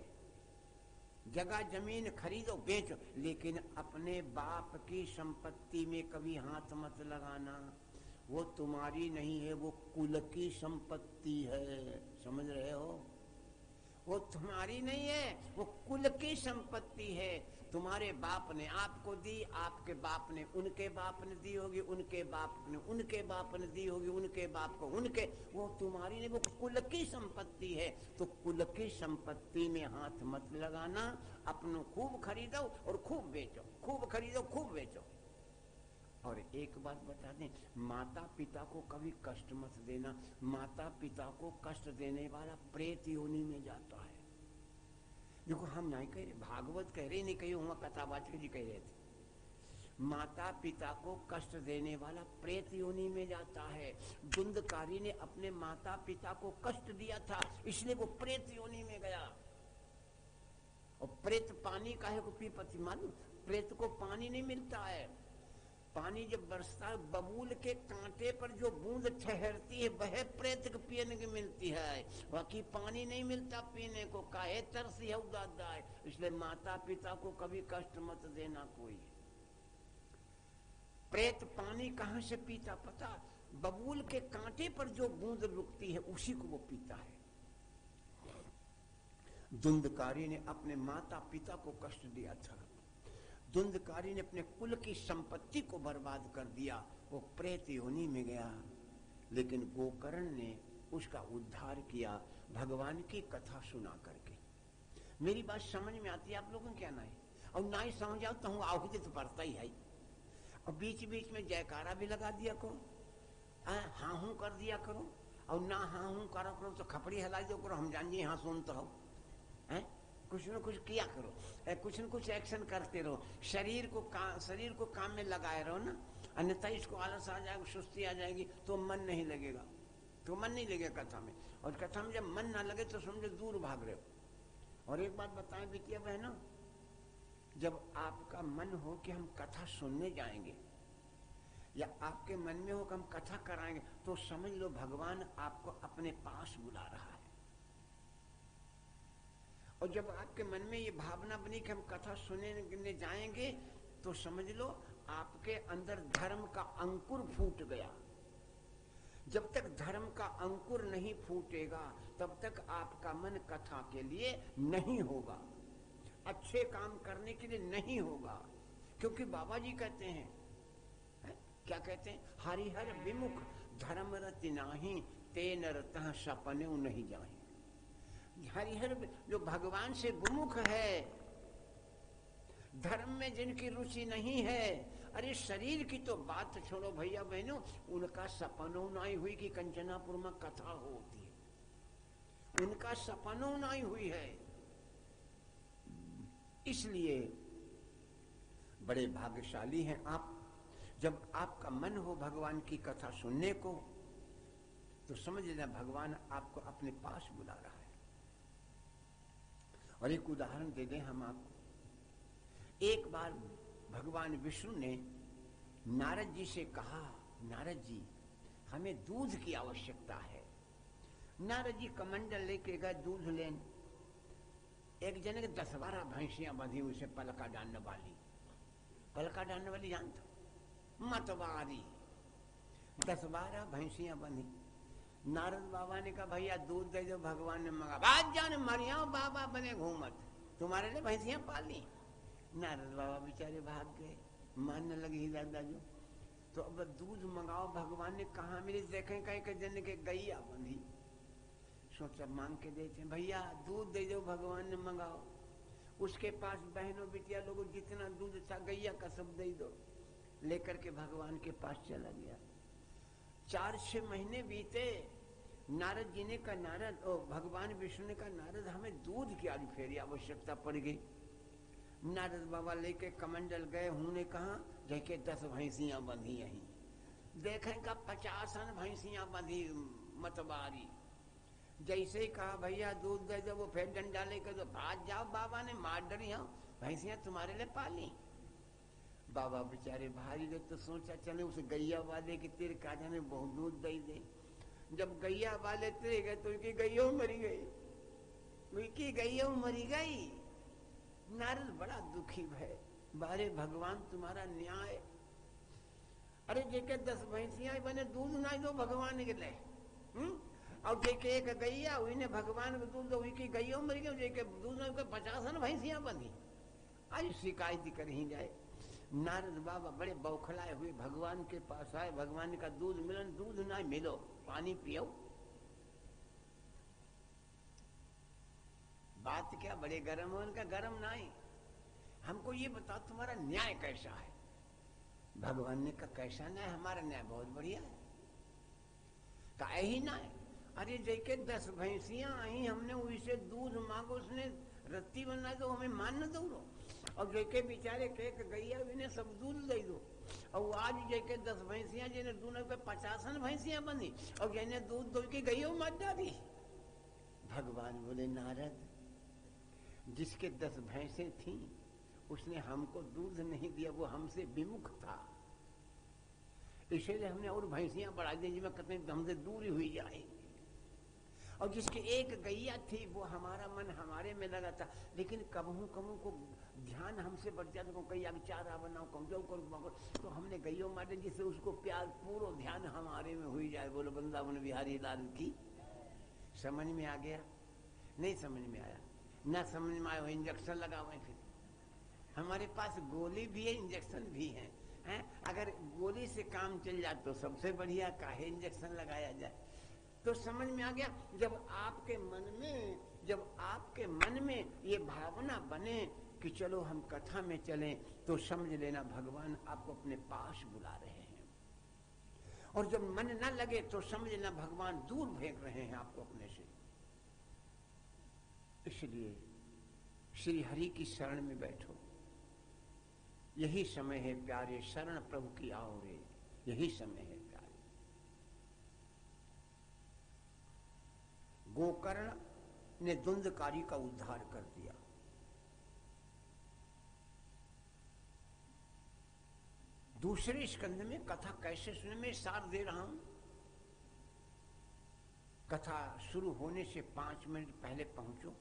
जगह जमीन खरीदो बेचो, लेकिन अपने बाप की संपत्ति में कभी हाथ मत लगाना, वो तुम्हारी नहीं है, वो कुल की संपत्ति है। समझ रहे हो? वो तुम्हारी नहीं है, वो कुल की संपत्ति है। तुम्हारे बाप ने आपको दी, आपके बाप ने उनके बाप ने दी होगी, उनके बाप ने उनके बाप ने दी होगी, उनके बाप को उनके, वो तुम्हारी नहीं, वो कुल की संपत्ति है। तो कुल की संपत्ति में हाथ मत लगाना, अपनों खूब खरीदो और खूब बेचो, खूब खरीदो खूब बेचो। और एक बात बता दें, माता पिता को कभी कष्ट मत देना, माता पिता को कष्ट देने वाला प्रेत योनि में जाता है। देखो हम नहीं कह रहे, भागवत कह रहे, नहीं कही हुआ कथावाचक जी कह रहे थे, माता पिता को कष्ट देने वाला प्रेत योनि में जाता है। धुंधकारी ने अपने माता पिता को कष्ट दिया था, इसलिए वो प्रेत योनि में गया। और प्रेत पानी काहे को पी पति, मालूम? प्रेत को पानी नहीं मिलता है, पानी जब बरसता है बबूल के कांटे पर जो बूंद ठहरती है वह प्रेत को पीने की मिलती है, बाकी पानी नहीं मिलता पीने को, काहे तरसी है दादा है। इसलिए माता पिता को कभी कष्ट मत देना कोई। प्रेत पानी कहां से पीता पता? बबूल के कांटे पर जो बूंद रुकती है उसी को वो पीता है। धुंधकारी ने अपने माता पिता को कष्ट दिया था, धुंधकारी ने अपने कुल की संपत्ति को बर्बाद कर दिया, वो प्रेत योनि में गया। लेकिन गोकर्ण ने उसका उद्धार किया भगवान की कथा सुना करके। मेरी बात समझ में आती है आप लोगों को क्या? नहीं, और ना ही समझ आओ तो हूँ आहुति तो पड़ता ही है। और बीच बीच में जयकारा भी लगा दिया करो, हाँ हूँ कर दिया करो, और ना हाँ हूँ करो तो खपड़ी हिला दो करो, हम जान जी हाँ सुनते हो। हैं? कुछ न कुछ किया करो, कुछ न कुछ एक्शन करते रहो, शरीर को काम में लगाए रहो ना, अन्यथा इसको आलस आ जाएगा, सुस्ती आ जाएगी तो मन नहीं लगेगा, कथा में। और कथा में जब मन ना लगे तो समझो दूर भाग रहे हो। और एक बात बताएं बिटिया बहनों, जब आपका मन हो कि हम कथा सुनने जाएंगे, या आपके मन में हो कि हम कथा कराएंगे, तो समझ लो भगवान आपको अपने पास बुला रहा है। और जब आपके मन में ये भावना बनी कि हम कथा सुनने जाएंगे, तो समझ लो आपके अंदर धर्म का अंकुर फूट गया। जब तक धर्म का अंकुर नहीं फूटेगा तब तक आपका मन कथा के लिए नहीं होगा, अच्छे काम करने के लिए नहीं होगा। क्योंकि बाबा जी कहते हैं, क्या कहते हैं, हरिहर विमुख धर्म रति नाही, तेन रतः सपने नहीं जाए। हरिहर जो भगवान से विमुख है, धर्म में जिनकी रुचि नहीं है, अरे शरीर की तो बात छोड़ो भैया बहनों, उनका सपनों नहीं हुई कि कंचनापुर में कथा होती है, उनका सपनों नहीं हुई है। इसलिए बड़े भाग्यशाली हैं आप। जब आपका मन हो भगवान की कथा सुनने को, तो समझ लेना भगवान आपको अपने पास बुला रहा है। और एक उदाहरण दे दें हम आपको। एक बार भगवान विष्णु ने नारद जी से कहा, नारद जी हमें दूध की आवश्यकता है। नारद जी कमंडल लेके गए दूध लेने। एक जने के 10-12 भैंसियां बंधी उसे पलका डालने वाली जानते हो, मतवारी 10-12 भैंसियां बंधी। नारद बाबा ने कहा भैया दूध दे दो। भगवान ने मंगा, बात जान मरिया बाबा बने घूमत, तुम्हारे लिए भैंसियां पाली। नारद बाबा बेचारे भाग गए, मानने लगे ही दादा जो। तो अब दूध मंगाओ, भगवान ने कहा मिली, देखें कहीं के जन के गैया बंधी। सोचा मांग के देते, भैया दूध दे दो। भगवान ने मंगाओ। उसके पास बहनों बिटिया लोगों जितना दूध था गैया का सब दे दो। लेकर के भगवान के पास चला गया। 4-6 महीने बीते। नारद जी ने कहा, नारद भगवान विष्णु ने कहा, नारद हमें दूध की आज फेरी आवश्यकता पड़ गई। नारद बाबा लेके कमंडल गए। उन्होंने कहा जैसे 10 भैंसियां बंधी यहीं, देखें का 50 भैंसियां बंधी मतवारी। जैसे ही कहा भैया दूध दे दो, वो फिर डंडा लेकर दो, भाग जाओ, बाबा ने मार डरी, हाँ भैंसियां तुम्हारे लिए पाली। बाबा बेचारे भारी गए तो सोचा चले उस गैया वाले के तेरे काजा में बहुत दूध दे दे। जब गैया वाले तेरे गए तो उनकी गैया मरी गई। नारद बड़ा दुखी भय, बारे भगवान तुम्हारा न्याय। अरे जेके 10 भैंसियां बने दूध ना दो भगवान के लिए, और जेके एक गैया हुई ने भगवान को दूध दो, की गैया मरी गई, जेके दूध ना 50 भैंसियां बनी। आज शिकायत कर ही जाए। नारद बाबा बड़े बौखलाए हुए भगवान के पास आए। भगवान का दूध मिलन, दूध ना मिलो, पानी पियो। बात क्या बड़े गर्म हो, उनका गर्म नहीं, हमको ये बताओ तुम्हारा न्याय कैसा है। भगवान ने कहा कैसा न्याय, हमारा न्याय बहुत बढ़िया है। कहा ही न्याय, अरे जैके 10 भैंसियां आई, हमने उसे दूध मांगो, उसने रत्ती बना दो, हमें मान न दो। और जैके बेचारे के गैया इन्हें सब दूध दे दो। और आज जैके 10 भैंसियां जिन्हें दूध पे 50 भैंसियां बनी, और जिन्हें दूध दो की गैया मत डाली। भगवान बोले नारद, जिसके 10 भैंसें थी उसने हमको दूध नहीं दिया, वो हमसे विमुख था, इसलिए हमने और भैंसियां बढ़ा दी जिसमें कतई हमसे दूरी हुई जाए। और जिसकी एक गैया थी वो हमारा मन हमारे में लगा था, लेकिन कबहू कबहू को ध्यान हमसे बढ़ जाता, तो गैया चारा बनाओ कमजोर करो, तो हमने गैया मारे जिससे उसको प्यार पूरा ध्यान हमारे में हुई जाए। बोलो वृंदावन बिहारी लाल की। समझ में आ गया? नहीं समझ में आया? ना समझ में आया इंजेक्शन लगाओ। फिर हमारे पास गोली भी है, इंजेक्शन भी है, हैं? अगर गोली से काम चल जाए तो सबसे बढ़िया, काहे इंजेक्शन लगाया जाए। तो समझ में आ गया। जब आपके मन में ये भावना बने कि चलो हम कथा में चलें, तो समझ लेना भगवान आपको अपने पास बुला रहे हैं। और जब मन न लगे तो समझ लेना भगवान दूर फेंक रहे हैं आपको अपने से। इसलिए श्री हरि की शरण में बैठो। यही समय है प्यारे, शरण प्रभु की आओ रे, यही समय है प्यारे। गोकर्ण ने धुंधकारी का उद्धार कर दिया। दूसरे स्कंद में कथा कैसे सुने, मैं सार दे रहा हूं। कथा शुरू होने से 5 मिनट पहले पहुंचो,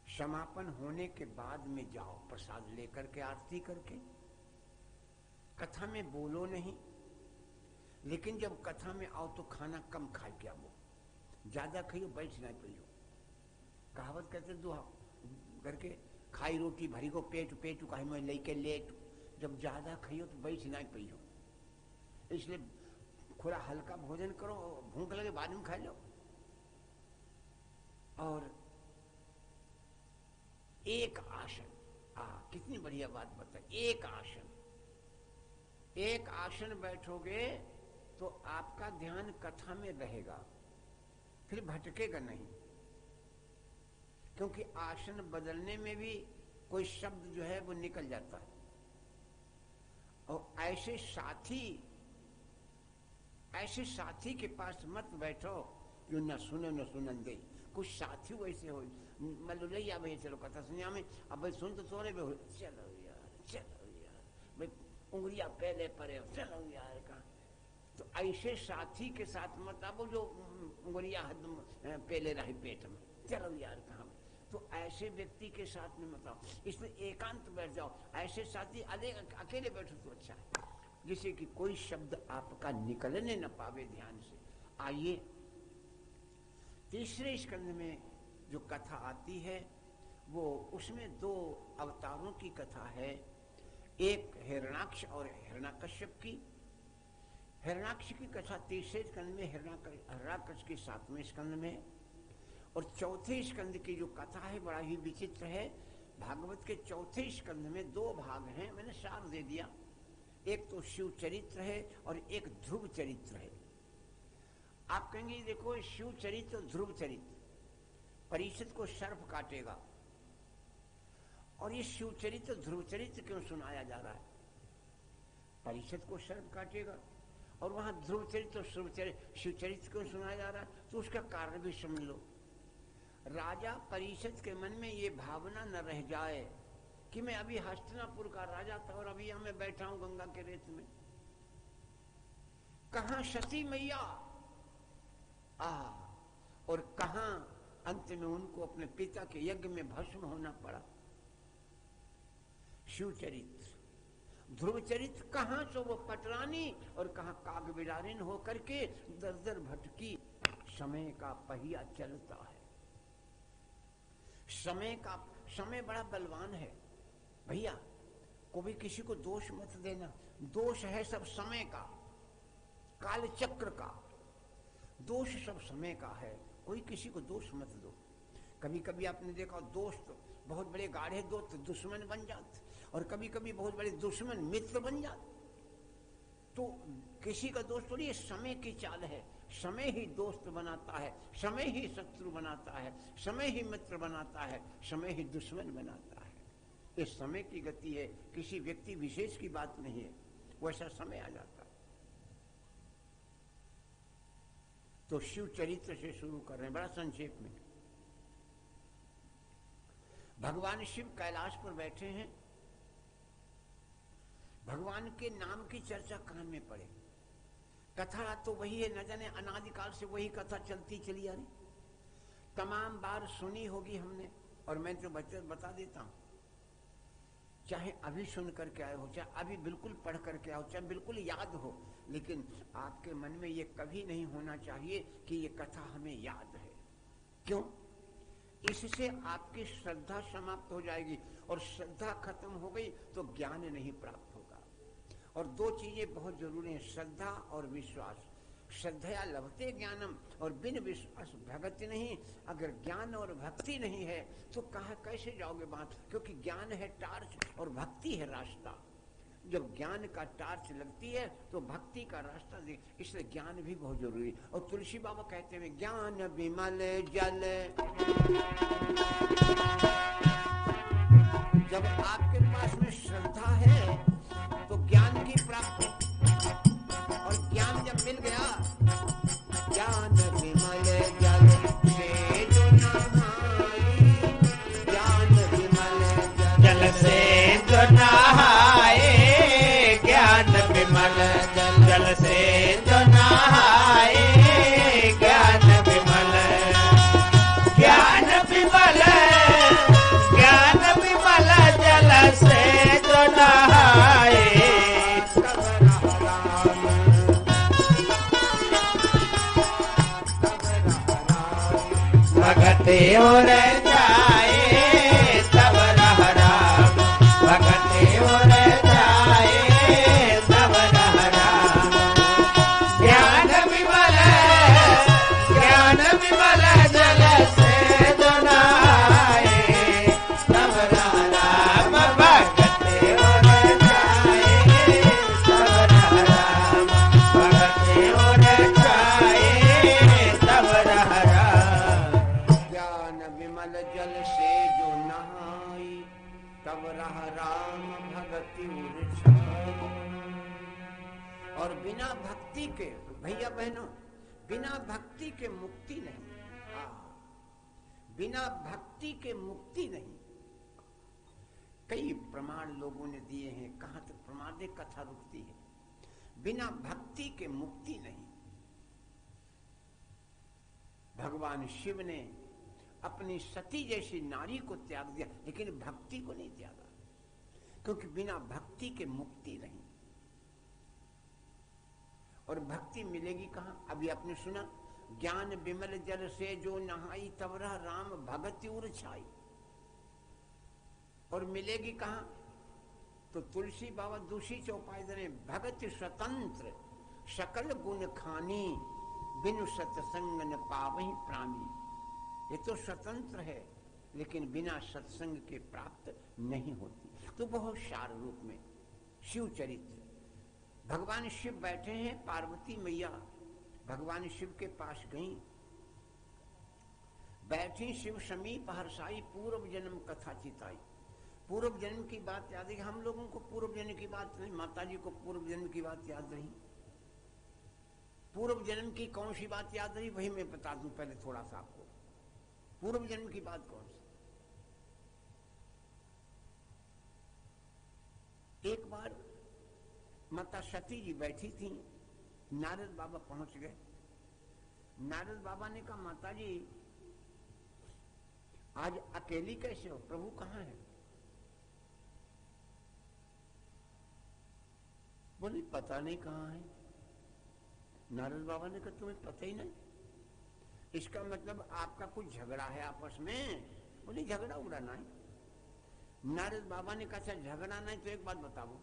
समापन होने के बाद में जाओ प्रसाद लेकर के, आरती करके। कथा में बोलो नहीं, लेकिन जब कथा में आओ तो खाना कम खा के आओ, ज्यादा खाइयो बैठ ना पियो। कहावत कहते दो करके खाई रोटी भरी को पेट पेट कहे मैं लेके लेट, जब ज्यादा खाइयो तो बैठ ना पियो। इसलिए थोड़ा हल्का भोजन करो, भूख लगे बाद में खा लो। और एक आसन, कितनी बढ़िया बात बताई। एक आसन बैठोगे तो आपका ध्यान कथा में रहेगा, फिर भटकेगा नहीं। क्योंकि आसन बदलने में भी कोई शब्द जो है वो निकल जाता है। और ऐसे साथी के पास मत बैठो जो न सुने न सुनन दे। कुछ साथी वैसे हो, मतलब ले आ भाई चलो कथा सुनिया में, अब भाई सुन तो थोड़े चलो यार भाई उंगलियां पहले पड़े, चलो यार कहा। तो ऐसे साथी के साथ मत अब जो उंगलियां पहले रही पेट में, चलो यार कहा। तो ऐसे व्यक्ति के साथ में मत आओ, इसलिए एकांत बैठ जाओ। ऐसे साथी अकेले बैठो तो अच्छा है, जिससे कि कोई शब्द आपका निकलने न पावे ध्यान से। आइए तीसरे स्कंद में जो कथा आती है वो, उसमें 2 अवतारों की कथा है। एक हिरण्याक्ष और हिरण्यकश्यप की। हिरण्याक्ष की कथा तीसरे स्कंद में, हिरण्याकश्यप के 7वें स्कंद में। और चौथे स्कंद की जो कथा है बड़ा ही विचित्र है। भागवत के चौथे स्कंद में 2 भाग हैं, मैंने सार दे दिया। एक तो शिव चरित्र है और एक ध्रुव चरित्र है। आप कहेंगे देखो शिव चरित्र और ध्रुव चरित्र, परीक्षित को सर्प काटेगा, और ये शिव चरित्र ध्रुव चरित्र क्यों सुनाया जा रहा है? परीक्षित को सर्प काटेगा और वहां ध्रुव चरित्र और शिव चरित्र क्यों सुनाया जा रहा है? तो उसका कारण भी समझ लो। राजा परीक्षित के मन में ये भावना न रह जाए कि मैं अभी हस्तिनापुर का राजा था और अभी यहां मैं बैठा हूं गंगा के रेत में। कहां सती मैया और कहां अंत में उनको अपने पिता के यज्ञ में भस्म होना पड़ा। शिव चरित्र। ध्रुव चरित्र कहां तो वो पटरानी और कहां काग बिलारिन होकर के दर दर भटकी। समय का पहिया चलता है, समय बड़ा बलवान है भैया। को भी किसी को दोष मत देना, दोष है सब समय का, काल चक्र का दोष सब समय का है। कोई किसी को दोष मत दो। कभी कभी आपने देखा दोस्त बहुत बड़े गाढ़े दोस्त दुश्मन बन जाते, और कभी कभी बहुत बड़े दुश्मन मित्र बन जाते। तो किसी का दोस्त थोड़ी, ये समय की चाल है। समय ही दोस्त बनाता है, समय ही शत्रु बनाता है, समय ही मित्र बनाता है, समय ही दुश्मन बनाता है। ये समय की गति है, किसी व्यक्ति विशेष की बात नहीं है, वैसा समय आ जाता है। तो शिव चरित्र से शुरू कर रहे हैं बड़ा संक्षेप में। भगवान शिव कैलाश पर बैठे हैं। भगवान के नाम की चर्चा कान में पड़े। कथा तो वही है, न जाने अनादिकाल से वही कथा चलती चली आ रही, तमाम बार सुनी होगी हमने। और मैं तो बता देता हूं, चाहे अभी सुन करके आए हो, चाहे अभी बिल्कुल पढ़ करके आओ, चाहे बिल्कुल याद हो, लेकिन आपके मन में ये कभी नहीं होना चाहिए कि ये कथा हमें याद है। क्यों? इससे आपकी श्रद्धा समाप्त हो जाएगी, और श्रद्धा खत्म हो गई तो ज्ञान नहीं प्राप्त होगा। और 2 चीजें बहुत जरूरी हैं, श्रद्धा और विश्वास। श्रद्धया लभते ज्ञानम, और बिन विश्वास भगति नहीं। अगर ज्ञान और भक्ति नहीं है तो कैसे जाओगे बात? क्योंकि ज्ञान है टार्च और भक्ति है रास्ता। जब ज्ञान का टार्च लगती है तो भक्ति का रास्ता दे, इसलिए ज्ञान भी बहुत जरूरी है। और तुलसी बाबा कहते हैं ज्ञान विमल जल, जब आपके पास में श्रद्धा है तो ज्ञान की प्राप्ति, और ज्ञान जब मिल गया, ज्ञान विमल जल से जो नहाई, ज्ञान विमल जल से जो नहाए, ज्ञान विमल जल से जो नहाए, ज्ञान विमल, ज्ञान विमल, ज्ञान विमल जल से जो नहाए, भगते और जाए तब रह राम, भगते और जाए तब रह राम, ज्ञान विमल, ज्ञान विमल जल से जो नहाए तब रह राम, भगते और जाए तब रह राम, भगते और जाए तब रह राम, ज्ञान विमल जल से जो नहाई, तब रह राम भगति उर छाई। और बिना भक्ति के भैया बहनों, बिना भक्ति के मुक्ति नहीं। हाँ, बिना भक्ति के मुक्ति नहीं। कई प्रमाण लोगों ने दिए हैं, कहां तक प्रमाण दे कथा रुकती है। बिना भक्ति के मुक्ति नहीं। भगवान शिव ने अपनी सती जैसी नारी को त्याग दिया, लेकिन भक्ति को नहीं त्यागा, क्योंकि बिना भक्ति के मुक्ति नहीं। और भक्ति मिलेगी कहां? अभी आपने सुना, ज्ञान विमल जल से जो नहाई, तब रह राम भगति उर छाई। और मिलेगी कहां? तो तुलसी बाबा दूसरी चौपाई दे, भगति स्वतंत्र सकल गुण खानी, बिनु सत्संग न पावहि प्राणी। ये तो स्वतंत्र है, लेकिन बिना सत्संग के प्राप्त नहीं होती। तो बहुत सार रूप में शिव चरित्र, भगवान शिव बैठे हैं, पार्वती मैया भगवान शिव के पास गईं, बैठी शिव समीप हर्षाई, पूर्व जन्म कथा चिताई। पूर्व जन्म की बात याद है। हम लोगों को पूर्व जन्म की बात नहीं, माता जी को पूर्व जन्म की बात याद रही। पूर्व जन्म की कौन सी बात याद रही, वही मैं बता दूं पहले थोड़ा सा आपको। पूर्व जन्म की बात कौन सी? एक बार माता सती जी बैठी थी, नारद बाबा पहुंच गए। नारद बाबा ने कहा, माता जी आज अकेली कैसे हो, प्रभु कहां है? बोली पता नहीं कहां है। नारद बाबा ने कहा, तुम्हें पता ही नहीं? इसका मतलब आपका कुछ झगड़ा है आपस में? बोली झगड़ा उगड़ा नहीं। नारद बाबा ने कहा, झगड़ा नहीं तो एक बात बताओ,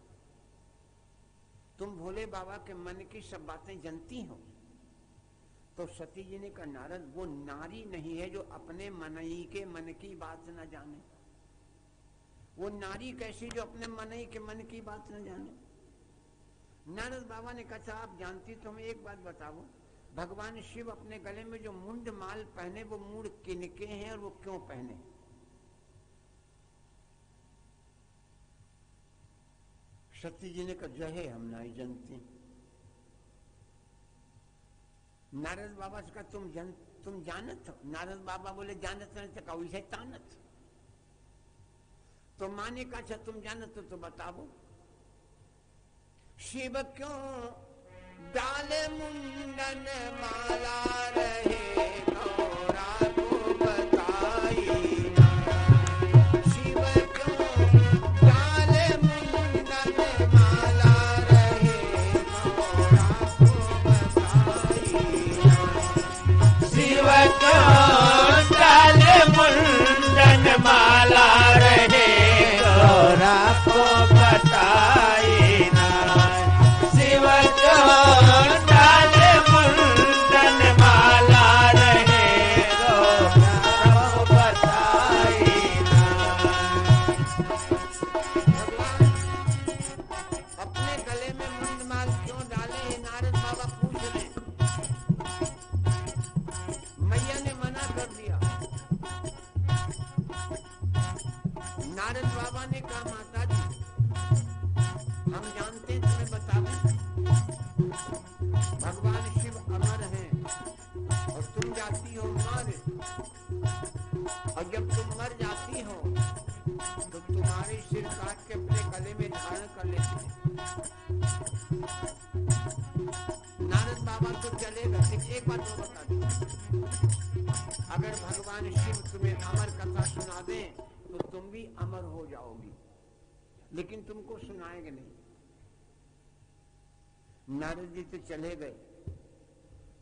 तुम भोले बाबा के मन की सब बातें जानती हो? तो सती जी ने कहा, नारद वो नारी नहीं है जो अपने मनई के मन की बात न जाने। वो नारी कैसी जो अपने मनई के मन की बात न जाने? नारद बाबा ने कहा, आप जानती तो हमें एक बात बताओ, भगवान शिव अपने गले में जो मुंड माल पहने, वो मूड किनके हैं और वो क्यों पहने? सती जी ने कहा, जय हम नहीं जानती। नारद बाबा से कहा, तुम जानत हो? नारद बाबा बोले, जानत नहीं तो कहा है तानत। तो माँ ने कहा, तुम जानत हो तो बताओ, शिव क्यों डाले मुंडन माला रहे, गौरा को बताई ना। शिव क्यों डाले मुंडन माला रहे, गौरा को बताई ना। शिव क्यों डाले मुंडन माला रहे, गौरा को बताई ना। शिव क्यों डाले मुंडन माला रहे, लेकिन तुमको सुनाएंगे नहीं। नारद जी तो चले गए।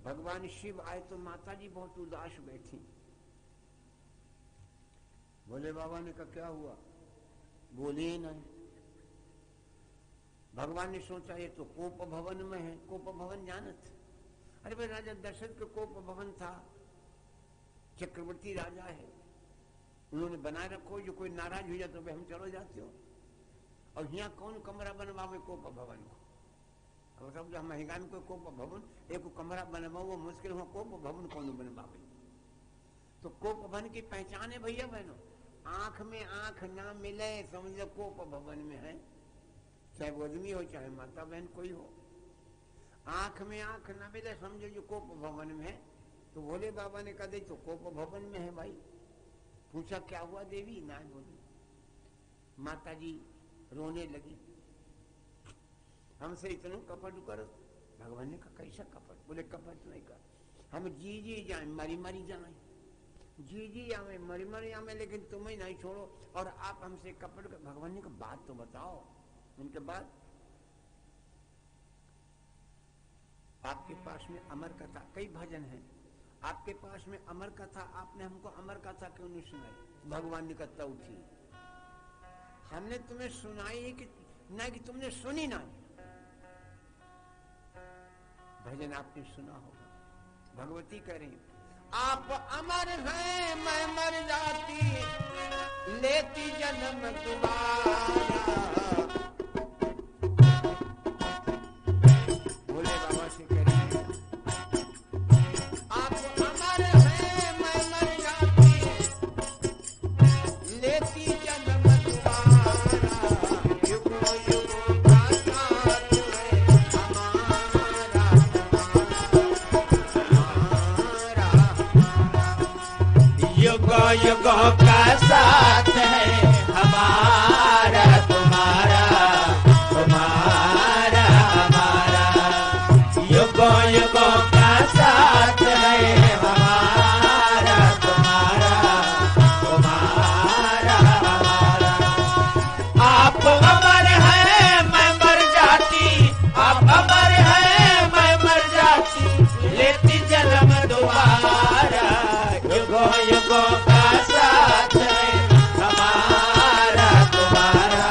भगवान शिव आए तो माता जी बहुत उदास बैठी। भोले बाबा ने कहा क्या हुआ? बोले ही नहीं। भगवान ने सोचा ये तो कोप भवन में है। कोप भवन जानत? अरे भाई राजा दशरथ का कोप भवन था, चक्रवर्ती राजा है, उन्होंने बनाए रखो, जो कोई नाराज हो जाए तो हम चलो जाते हो। और यहाँ कौन कमरा बनवावे कोप भवन को? अब जो महंगा में कोई कोप भवन एक कमरा बनवाओ मुश्किल हो, कोप भवन कौन बनवावे? तो कोप भवन की पहचान है भैया बहनों। आंख में आंख ना मिले समझो कोप भवन में है, चाहे वो आदमी हो चाहे माता बहन कोई हो। आंख में आंख ना मिले समझो जो कोप भवन में है। तो भोले बाबा ने कहा दे तो कोप भवन में है भाई। पूछा क्या हुआ देवी? ना बोली। माता जी रोने लगी, हमसे इतना कपट करो। भगवान ने कहा कैसा कपट? बोले कपट नहीं कर, हम जी जी जाए मरी मरी जाए, जी जी आवे मरी मरी आवे, लेकिन तुम्हें नहीं छोड़ो और आप हमसे कपट कर। भगवान ने कहा बात तो बताओ। उनके बाद आपके पास में अमर कथा, कई भजन हैं आपके पास में अमर कथा, आपने हमको अमर कथा क्यों नहीं सुनाई? भगवान ने कहा उठी, हमने तुम्हें सुनाई है कि नहीं कि तुमने सुनी ना? भजन आपने सुना होगा। भगवती कह रही आप अमर हैं मैं मर जाती, लेती जन्म दोबारा। भोले बाबा से कह रही है आप अमर हैं मैं मर जाती, लेती जन्म दोबारा। युगों युगों का साथ है हमारा, युगों युगों का साथ है हमारा तुम्हारा, तुम्हारा हमारा। युगों युगों का साथ है हमारा तुम्हारा, तुम्हारा हमारा। आप अमर हैं मैं मर जाती, आप अमर हैं मैं मर जाती, लेती जन्म दोबारा। युगों युगों का साथ है हमारा तुम्हारा,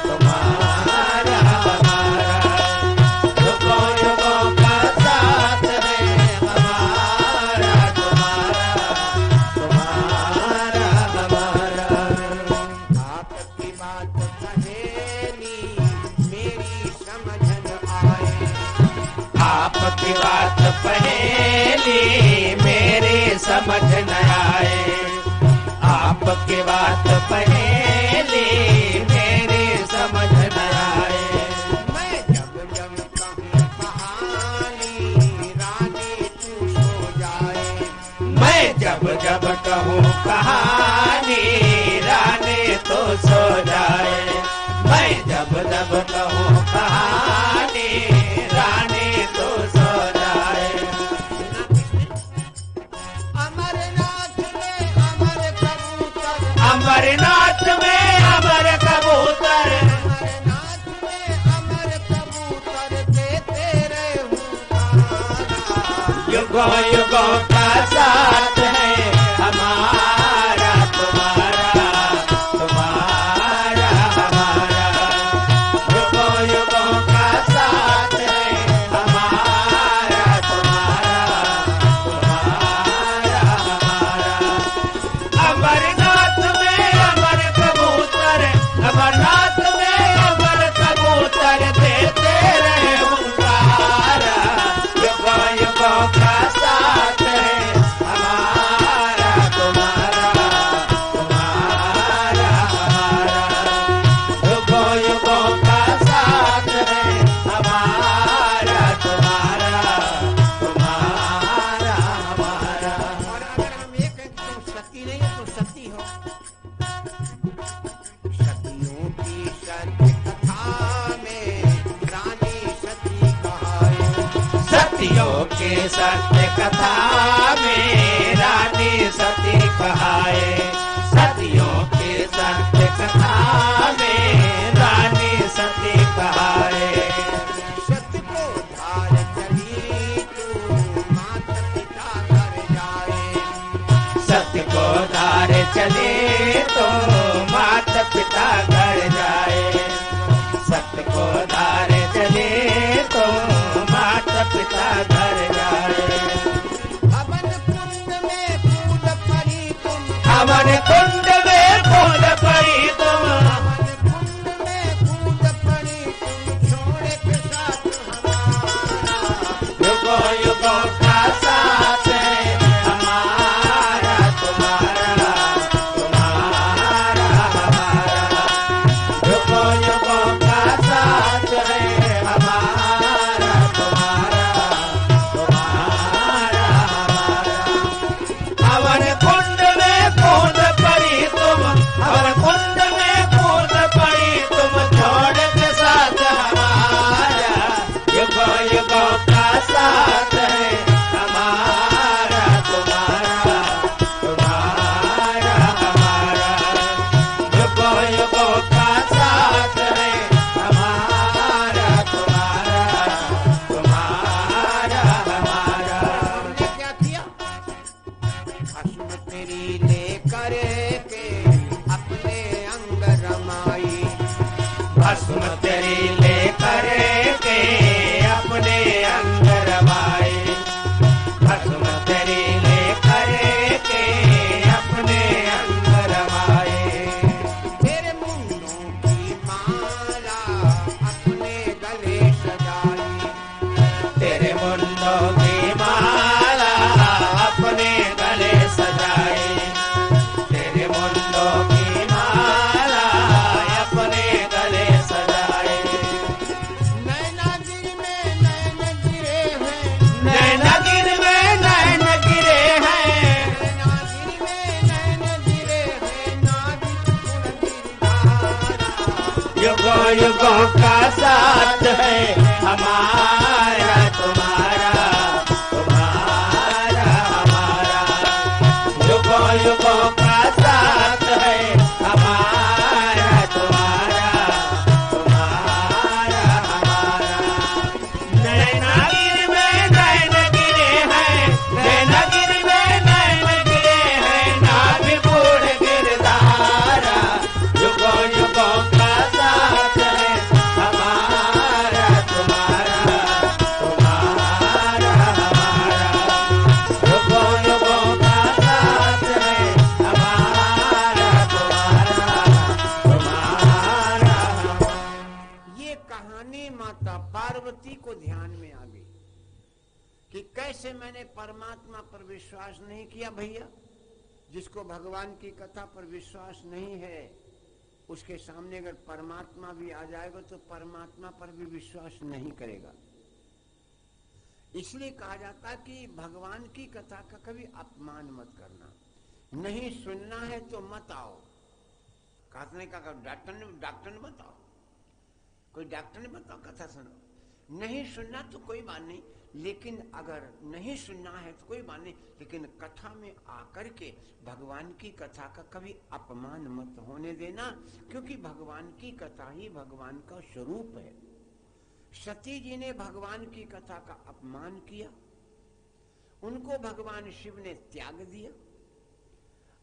तुम्हारा हमारा। युगों युगों का साथ है हमारा तुम्हारा, तुम्हारा हमारा। आपकी बात पहेली मेरी समझ न आए, आपकी बात पहेली मेरे समझ न आए, आपकी बात पहेली मेरे समझ न आए। मैं जब जब कहूँ कहानी रानी तू सो जाए, मैं जब जब कहूँ कहानी रानी तो सो जाए, मैं जब जब कहूँ कहानी रानी तो सो जाए। अमरनाथ में अमर कबूतर, अमरनाथ में अमर कबूतर, अमरनाथ में अमर कबूतर देते रहूं तारा। युगों युगों का साथ है हमारा तुम्हारा, तुम्हारा हमारा। युगों युगों का साथ है हमारा तुम्हारा, तुम्हारा हमारा। अमरनाथ में अमर कबूतर, अमरनाथ में अमर कबूतर देते रहे हुंकारा। युगों युगों का साथ है हमारा तुम्हारा, तुम्हारा हमारा। युगों युगों का साथ है हमारा तुम्हारा, तुम्हारा हमारा। और अगर हम ये कहें कि तुम सती नहीं हो तो सती हो। सतियों की सत्य कथा में रानी सती कहाए, सतियों के सत्य कथा में रानी सती कहाए, सतियों के सत्य कथा में चले तो माता पिता घर जाए, सत्य को धारे चले तो माता पिता घर जाए। हवन कुंड में कूद पड़ी तुम, हवन कुंड में कूद पड़ी तुम, हवन कुंड में कूद पड़ी तुम, छोड़े के साथ हमारा युगों युगों का साथ है हमारा तुम्हारा, तुम्हारा हमारा। युगों युगों का साथ है हमारा तुम्हारा, तुम्हारा हमारा। हवन कुंड में कूद पड़ी तुम, हवन कुंड में कूद पड़ी तुम, छोड़ के साथ हमारा। युगों युगों का साथ है हमारा तुम्हारा, तुम्हारा हमारा। युगों युगों का साथ है हमारा तुम्हारा, तुम्हारा हमारा। हमने क्या किया? भस्म तेरी लेकर के अपने अंग रमाई, भस्म तेरी लेकर के अपने अंग रमाए, भस्म तेरी लेकर के अपने अंग रमाए। तेरे मुंडों की माला अपने गले सजाई, तेरे मुंडों की माला अपने गले सजाए, तेरे मुंडों की माला अपने गले सजाए। नैनागिरी में नैन गिरे हैं, नैनागिर में नैन गिरे हैं, नैनागिरी में नैन गिरे हैं, नाविक गुण गिरधारा। युगों युगों का साथ है हमारा तुम्हारा, तुम्हारा हमारा। युगों युगों का साथ है हमारा तुम्हारा, तुम्हारा हमारा। नैनागिर में नैन गिरे हैं, नैनागिर में नैन गिरे हैं, नाभिपूर्ण गिरधारा। युगों युगों का साथ है हमारा तुम्हारा, तुम्हारा हमारा। युगों युगों का साथ है हमारा तुम्हारा, तुम्हारा हमारा। ये कहानी माता पार्वती को ध्यान में आ गई कि कैसे मैंने परमात्मा पर विश्वास नहीं किया। भैया, जिसको भगवान की कथा पर विश्वास नहीं है, उसके सामने अगर परमात्मा भी आ जाएगा तो परमात्मा पर भी विश्वास नहीं करेगा। इसलिए कहा जाता है कि भगवान की कथा का कभी अपमान मत करना। नहीं सुनना है तो मत आओ। कहने का डॉक्टर ने बताओ, कोई डॉक्टर ने बताओ कथा सुनो। नहीं सुनना तो कोई बात नहीं, लेकिन अगर नहीं सुनना है तो कोई बात नहीं, लेकिन कथा में आकर के भगवान की कथा का कभी अपमान मत होने देना, क्योंकि भगवान की कथा ही भगवान का स्वरूप है। सती जी ने भगवान की कथा का अपमान किया, उनको भगवान शिव ने त्याग दिया,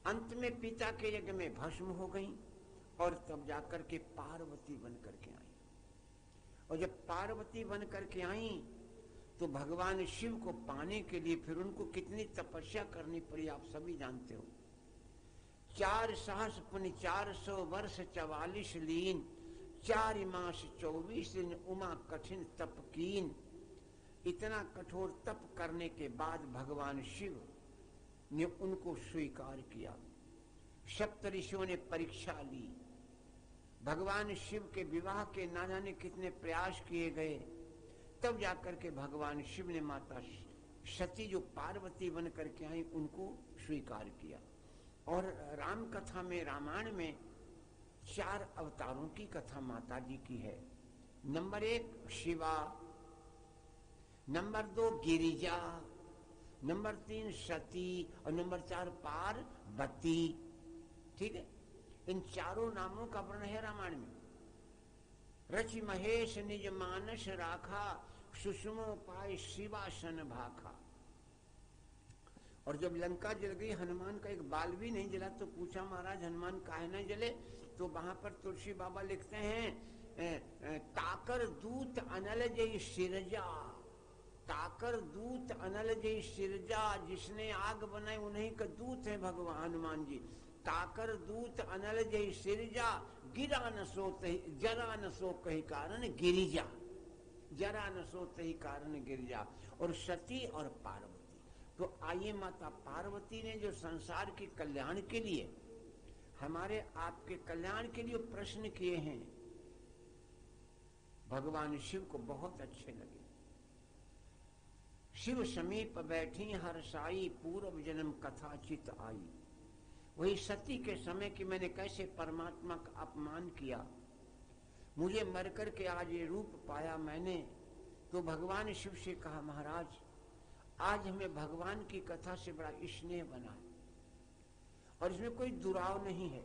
अंत में पिता के यज्ञ में भस्म हो गई और तब जाकर के पार्वती बन करके आई। और जब पार्वती बन करके आई तो भगवान शिव को पाने के लिए फिर उनको कितनी तपस्या करनी पड़ी आप सभी जानते हो। 4 सहस्र पुनि 400 वर्ष 44 लीन, 4 मास 24 दिन उमा कठिन तप कीन। इतना कठोर तप करने के बाद भगवान शिव ने उनको स्वीकार किया। सप्तऋषियों ने परीक्षा ली, भगवान शिव के विवाह के ना जाने कितने प्रयास किए गए, तब जाकर के भगवान शिव ने माता सती जो पार्वती बन करके आई उनको स्वीकार किया। और राम कथा में, रामायण में 4 अवतारों की कथा माता जी की है। Number 1 Shiva, number 2 Girija, number 3 सती और नंबर 4 पार्वती। ठीक है, इन चारों नामों का वर्णन है रामायण में। रचि महेश निज मानस राखा, सुषमो पाय शिवासन भाखा। और जब लंका जल गई, हनुमान का एक बाल भी नहीं जला, तो पूछा महाराज हनुमान काहे न जले? तो वहां पर तुलसी बाबा लिखते हैं ताकर दूत अनल जय सिरजा, ताकर दूत अनल जय सिरजा, जिसने आग बनाई उन्हीं का दूत है भगवान हनुमान जी। ताकर दूत अनल जय सिरजा, गिरा न सोत जरा न सो कही कारण गिरिजा, जरा न सोत ही कारण गिरिजा। और सती और पार्वती, तो आइए माता पार्वती ने जो संसार के कल्याण के लिए, हमारे आपके कल्याण के लिए प्रश्न किए हैं, भगवान शिव को बहुत अच्छे लगे। शिव समीप बैठी हर्षाई, पूर्व जन्म कथा चित आई। वही सती के समय कि मैंने कैसे परमात्मा का अपमान किया, मुझे मरकर के आज ये रूप पाया मैंने। तो भगवान शिव से कहा महाराज आज हमें भगवान की कथा से बड़ा स्नेह बना है और इसमें कोई दुराव नहीं है।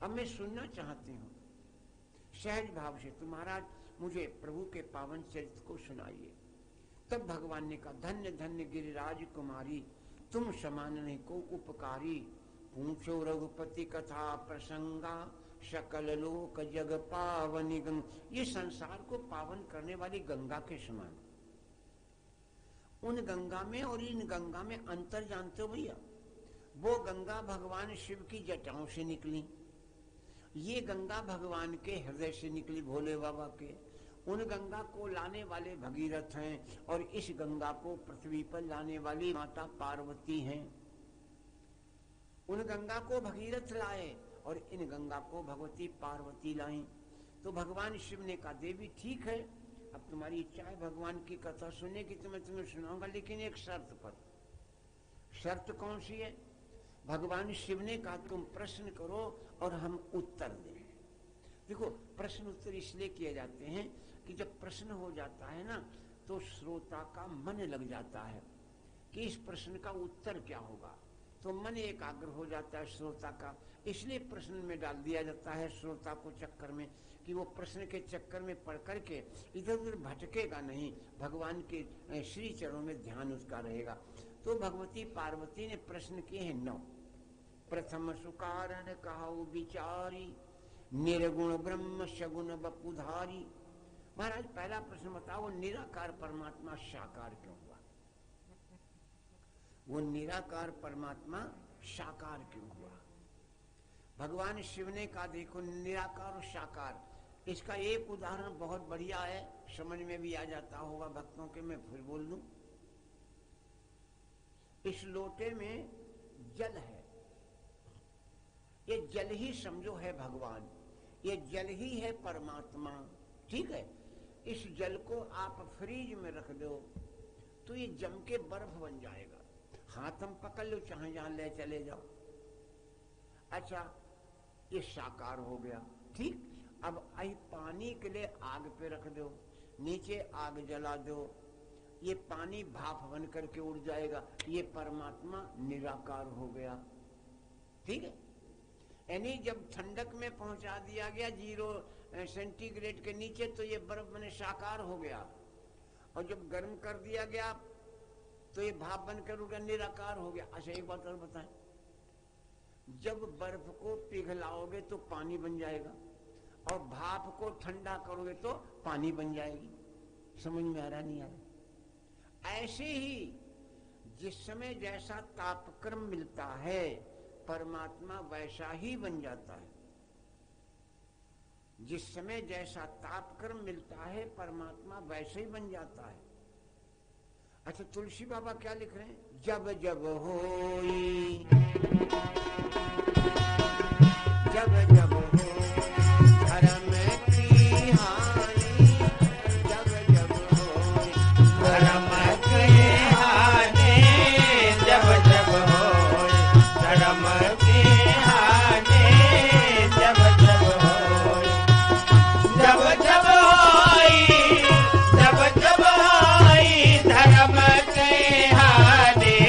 अब मैं सुनना चाहती हूँ सहज भाव से, तो महाराज मुझे प्रभु के पावन चरित्र को सुनाइए। तब भगवान ने कहा धन्य धन्य गिरिराज कुमारी, तुम समान नहीं को उपकारी। पूछो रघुपति कथा प्रसंगा, सकल लोक जग पावनी गंगा। ये संसार को पावन करने वाली गंगा के समान। उन गंगा में और इन गंगा में अंतर जानते हो भैया? वो गंगा भगवान शिव की जटाओं से निकली, ये गंगा भगवान के हृदय से निकली, भोले बाबा के। उन गंगा को लाने वाले भगीरथ हैं और इस गंगा को पृथ्वी पर लाने वाली माता पार्वती हैं। उन गंगा को भगीरथ लाए और इन गंगा को भगवती पार्वती लाई। तो भगवान शिव ने कहा देवी ठीक है, अब तुम्हारी इच्छा है भगवान की कथा सुनने की तो मैं तुम्हें सुनाऊंगा, लेकिन एक शर्त पर। शर्त कौन सी है? भगवान शिव ने कहा तुम प्रश्न करो और हम उत्तर दें। देखो प्रश्न उत्तर इसलिए किए जाते हैं कि जब प्रश्न हो जाता है ना तो श्रोता का मन लग जाता है कि इस प्रश्न का उत्तर क्या होगा, तो मन एकाग्र हो जाता है श्रोता का। इसलिए प्रश्न में डाल दिया जाता है श्रोता को चक्कर में, कि वो प्रश्न के चक्कर में पढ़ करके इधर उधर भटकेगा नहीं, भगवान के श्री चरणों में ध्यान उसका रहेगा। तो भगवती पार्वती ने प्रश्न किए हैं 9। प्रथम सुकारण कहाऊ विचारी, निर्गुण ब्रह्म सगुण बपुधारी। महाराज पहला प्रश्न बताओ, निराकार परमात्मा साकार क्यों हुआ? वो निराकार परमात्मा साकार क्यों हुआ? भगवान शिव ने कहा देखो निराकार और साकार, इसका एक उदाहरण बहुत बढ़िया है, समझ में भी आ जाता होगा भक्तों के, मैं फिर बोल दूं। इस लोटे में जल है, ये जल ही समझो है भगवान, ये जल ही है परमात्मा, ठीक है। इस जल को आप फ्रीज में रख दो तो ये जम के बर्फ बन जाएगा, हाथ हम पकड़ लो चाहे जहां ले चले जाओ। अच्छा ये साकार हो गया, ठीक। अब आई पानी के लिए आग पे रख दो, नीचे आग जला दो, ये पानी भाप बन करके उड़ जाएगा, ये परमात्मा निराकार हो गया, ठीक है। यानी जब ठंडक में पहुंचा दिया गया 0 सेंटीग्रेड के नीचे तो ये बर्फ बने साकार हो गया, और जब गर्म कर दिया गया तो ये भाप बनकर उड़ गया, निराकार हो गया। अच्छा एक बात और बताएं, जब बर्फ को पिघलाओगे तो पानी बन जाएगा और भाप को ठंडा करोगे तो पानी बन जाएगी। समझ में आ रहा नहीं आ रहा? ऐसे ही जिस समय जैसा तापक्रम मिलता है परमात्मा वैसा ही बन जाता है। जिस समय जैसा तापक्रम मिलता है परमात्मा वैसे ही बन जाता है। अच्छा तुलसी बाबा क्या लिख रहे हैं? जब जब होई, जब जब हो धर्म की हानि, जब जब हो धर्म की हानि, जब जब हो धर्म की हानि, जब जब हो, जब जब होई, जब जब होई धर्म की हानि।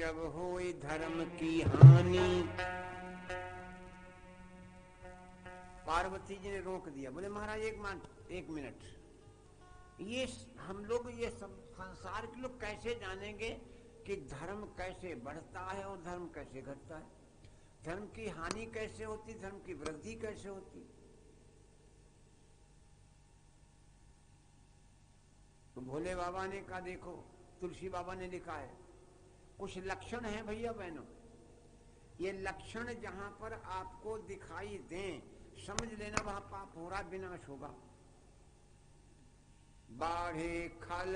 जब होए धर्म की हानि। पार्वती जी ने रोक दिया, बोले महाराज एक मिनट, ये हम लोग ये सब संसार के लोग कैसे जानेंगे कि धर्म कैसे बढ़ता है और धर्म कैसे घटता है, धर्म की हानि कैसे होती, धर्म की वृद्धि कैसे होती। तो भोले बाबा ने कहा देखो, तुलसी बाबा ने लिखा है कुछ लक्षण हैं भैया बहनों, ये लक्षण जहां पर आपको दिखाई दें समझ लेना वहां पाप हो रहा, विनाश होगा। बाढ़े खल,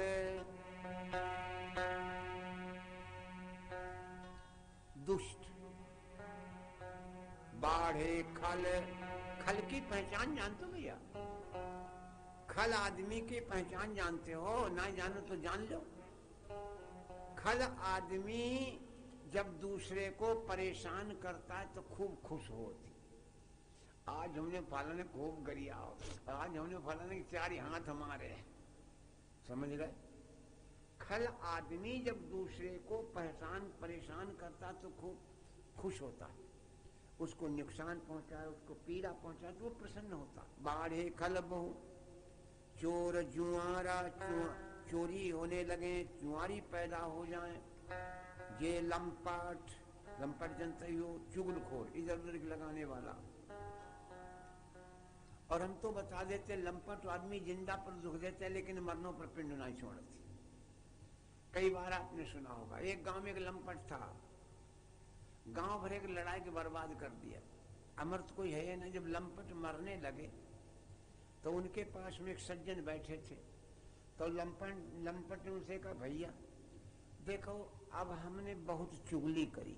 दुष्ट, बाढ़े खल। खल की पहचान जानते हो भैया? खल आदमी की पहचान जानते हो? ना जानो तो जान लो। खल आदमी जब दूसरे को परेशान करता है तो खूब खुश होती। आज हमने फलाने ने खूब गरिया, आज हमने फलाने के 4 हाथ हमारे, समझ गए? खल आदमी जब दूसरे को परेशान करता तो खूब खुश होता है, उसको नुकसान पहुंचाए, उसको पीड़ा पहुंचाए तो वो प्रसन्न होता। बाढ़े खल बहु, चोर जुआरा, चोरी होने लगे, जुआरी पैदा हो जाए। ये लंपट, लंपट जनता हो, चुगलखोर, इधर उधर लगाने वाला। और हम तो बता देते लंपट आदमी जिंदा पर दुख देते लेकिन मरनों पर पिंड नहीं छोड़ती। कई बार आपने सुना होगा, एक गांव में एक लंपट था, गांव भर एक लड़ाई के बर्बाद कर दिया। अमर्थ कोई है ना। जब लंपट मरने लगे तो उनके पास में एक सज्जन बैठे थे, तो लंपट ने उनसे कहा भैया देखो अब हमने बहुत चुगली करी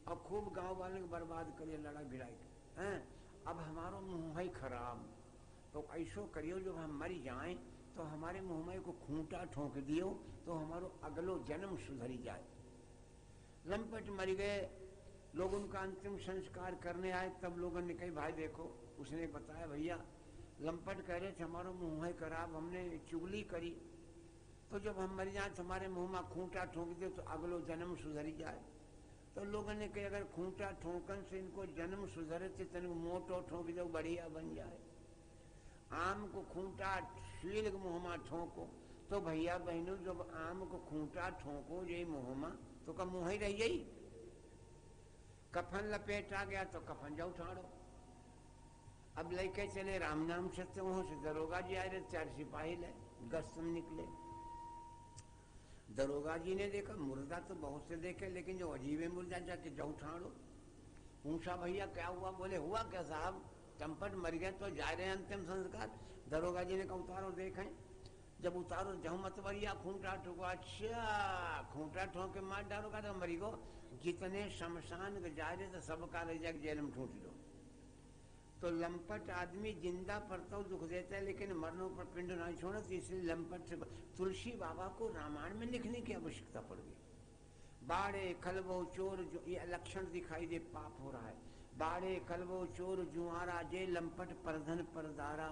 और खूब गांव वालों को बर्बाद करिए, लड़ा भिड़ाई हैं, अब हमारो मुंह ही खराब, तो ऐसो करियो जब हम मर जाएं तो हमारे मुंह को खूंटा ठोंक दियो तो हमारो अगलो जन्म सुधरी जाए। लंपट मर गए, लोग उनका अंतिम संस्कार करने आए, तब लोगों ने कही भाई देखो, उसने बताया भैया लंपट कह रहे थे हमारो मुंह है खराब, हमने चुगली करी, तो जब हम मर जाए तो हमारे मुंह में खूंटा ठोंक दे तो अगलो जन्म सुधरी जाए। तो लोगों ने कहा अगर खूंटा ठोंकन से इनको जन्म सुधरे तो तन मोटो ठोंक दो बढ़िया बन जाए। आम को खूंटा शील मुंह में ठोंको, तो भैया बहनों जब आम को खूंटा ठोंको ये मुंह में तो का मुंह ही रह गई। कफन लपेटा गया तो कफन जाओ ठाड़ो। अब लेके चले राम नाम सत्य, वहां से दरोगा जी आए रहे, 4 सिपाही ले गश्त में निकले। दरोगा जी ने देखा मुर्दा तो बहुत से देखे लेकिन जो अजीबे मुर्दा जाके जाओ ठाड़ो। पूछा भैया क्या हुआ? बोले हुआ क्या साहब, चंपट मर गया तो जा रहे हैं अंतिम संस्कार। दरोगा जी ने कहा उतारो देखें। जब उतारो जाऊं मत भैया खूंटा ठोको। अच्छा खूंटा ठोक के मार डालोगा तो मरी गो। जितने शमशान के जा रहे तो सबका ले जाके जेल में ठूट दो। तो लंपट आदमी जिंदा पर तो दुख देता है लेकिन मरनों पर पिंड नहीं छोड़ा, तो इसलिए लंपट से तुलसी बाबा को रामायण में लिखने की आवश्यकता पड़ गई। बाड़े खलबो चोर, जो ये लक्षण दिखाई दे पाप हो रहा है। बाड़े खलबो चोर जुआरा, जे लंपट परधन परदारा।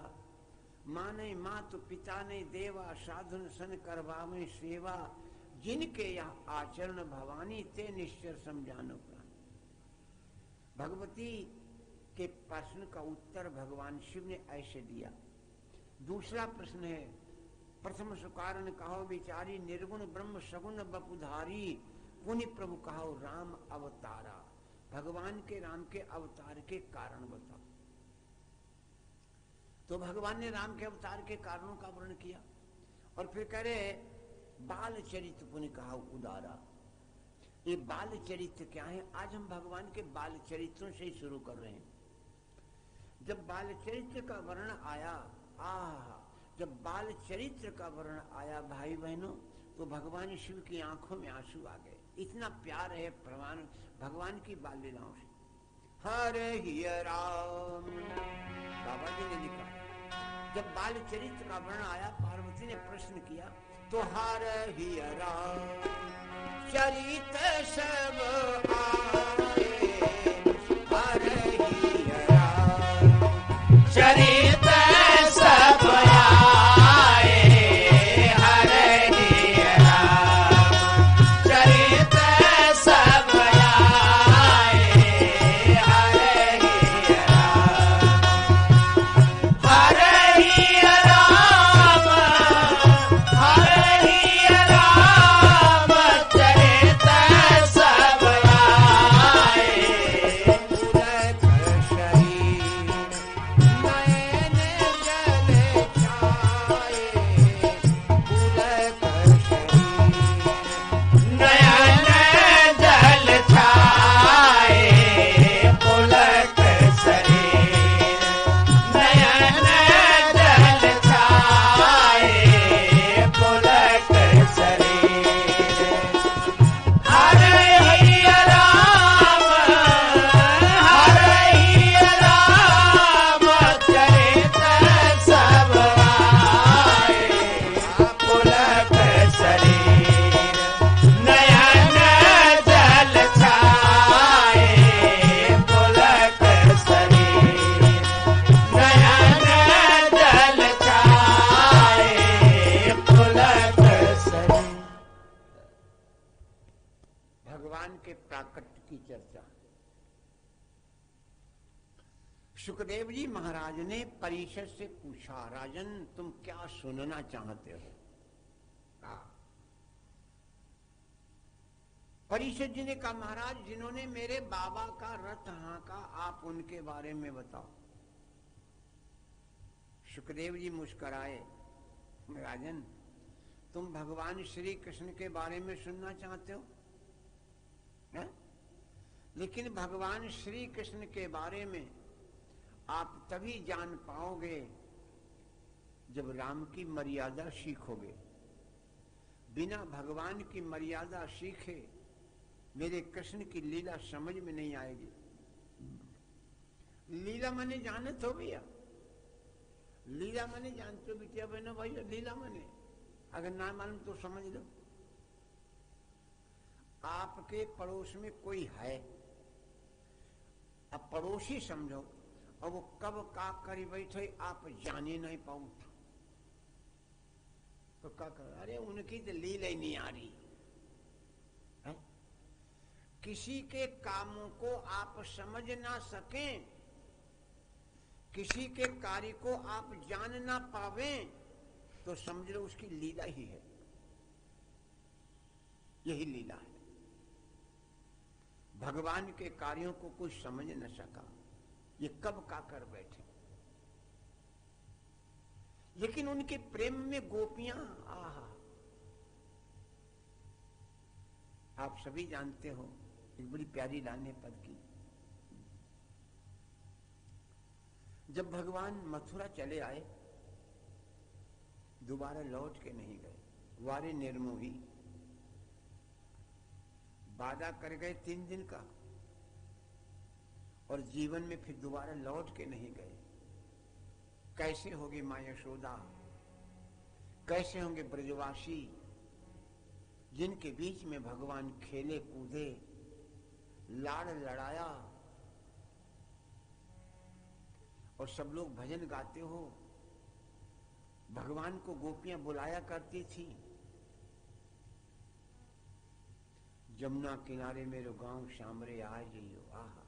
माने मातु पिता ने देवा, साधुन सन करवावे सेवा। जिनके यह आचरण भवानी, ते निश्चर समझानो प्राण। भगवती के प्रश्न का उत्तर भगवान शिव ने ऐसे दिया। दूसरा प्रश्न है, प्रथम सुकारण कहो विचारी, निर्गुण ब्रह्म सगुण बपुधारी। पुनि प्रभु कहो राम अवतारा। भगवान के राम के अवतार के कारण बताओ। तो भगवान ने राम के अवतार के कारणों का वर्णन किया और फिर कह रहे बाल चरित्र पुनि कहो उदारा। ये बाल चरित्र क्या है? आज हम भगवान के बाल चरित्रों से ही शुरू कर रहे हैं। जब बाल चरित्र का वर्णन आया, जब बाल चरित्र का वर्णन आया भाई बहनों, तो भगवान शिव की आंखों में आंसू आ गए। इतना प्यार है भगवान की बाल लीलाओं से। हरे हिय राम, बाबा जी ने लिखा। जब बाल चरित्र का वर्णन आया, पार्वती ने प्रश्न किया तो हरे हिय राम चरित सब आए, हरे हिय राम चरित सब आए, हरे हिय राम चरित सब भगवान के प्राकट्य की चर्चा। सुखदेव जी महाराज ने परीक्षित से पूछा, राजन तुम क्या सुनना चाहते हो? परीक्षित जी ने कहा, महाराज जिन्होंने मेरे बाबा का रथ हाँका, आप उनके बारे में बताओ। सुखदेव जी मुस्कुराए, राजन तुम भगवान श्री कृष्ण के बारे में सुनना चाहते हो है? लेकिन भगवान श्री कृष्ण के बारे में आप तभी जान पाओगे जब राम की मर्यादा सीखोगे। बिना भगवान की मर्यादा सीखे मेरे कृष्ण की लीला समझ में नहीं आएगी। लीला माने जानत हो भैया, लीला माने जानते हो बिटिया बहनों भाई, लीला माने अगर ना मालूम तो समझ लो। आपके पड़ोस में कोई है, अब पड़ोसी समझो, और वो कब का करी बैठे आप जाने नहीं पाओ, तो क्या कर, अरे उनकी तो लीला ही नहीं आ रही है? किसी के कामों को आप समझ ना सकें, किसी के कार्य को आप जान ना पावें, तो समझ लो उसकी लीला ही है। यही लीला है। भगवान के कार्यों को कोई समझ न सका, ये कब का कर बैठे। लेकिन उनके प्रेम में गोपियां, आहा, आप सभी जानते हो एक बड़ी प्यारी लाने पद की। जब भगवान मथुरा चले आए, दोबारा लौट के नहीं गए, वारे निर्मोही वादा कर गए 3 दिन का, और जीवन में फिर दोबारा लौट के नहीं गए। कैसे होगी मां यशोदा, कैसे होंगे ब्रजवासी जिनके बीच में भगवान खेले कूदे, लाड़ लड़ाया, और सब लोग भजन गाते हो। भगवान को गोपियां बुलाया करती थी, जमुना किनारे मेरो गांव शामरे आ जाइयो, आहा,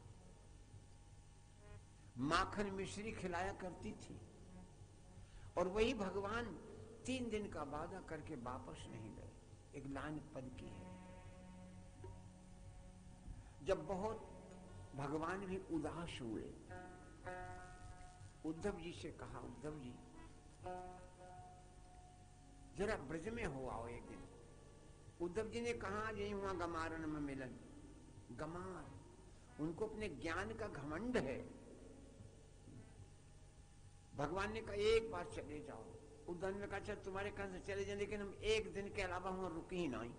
माखन मिश्री खिलाया करती थी। और वही भगवान 3 दिन का वादा करके वापस नहीं गए। एक लाइन पद की है, जब बहुत भगवान भी उदास हुए, उद्धव जी से कहा, उद्धव जी जरा ब्रज में हो आओ एक दिन। उद्धव जी ने कहा, यही हुआ गमारन में मिलन। गमार, उनको अपने ज्ञान का घमंड है। भगवान ने कहा एक बार चले जाओ। उद्धव ने कहा, चल तुम्हारे कहां से चले जाए, लेकिन हम एक दिन के अलावा वहां रुके ही नहीं।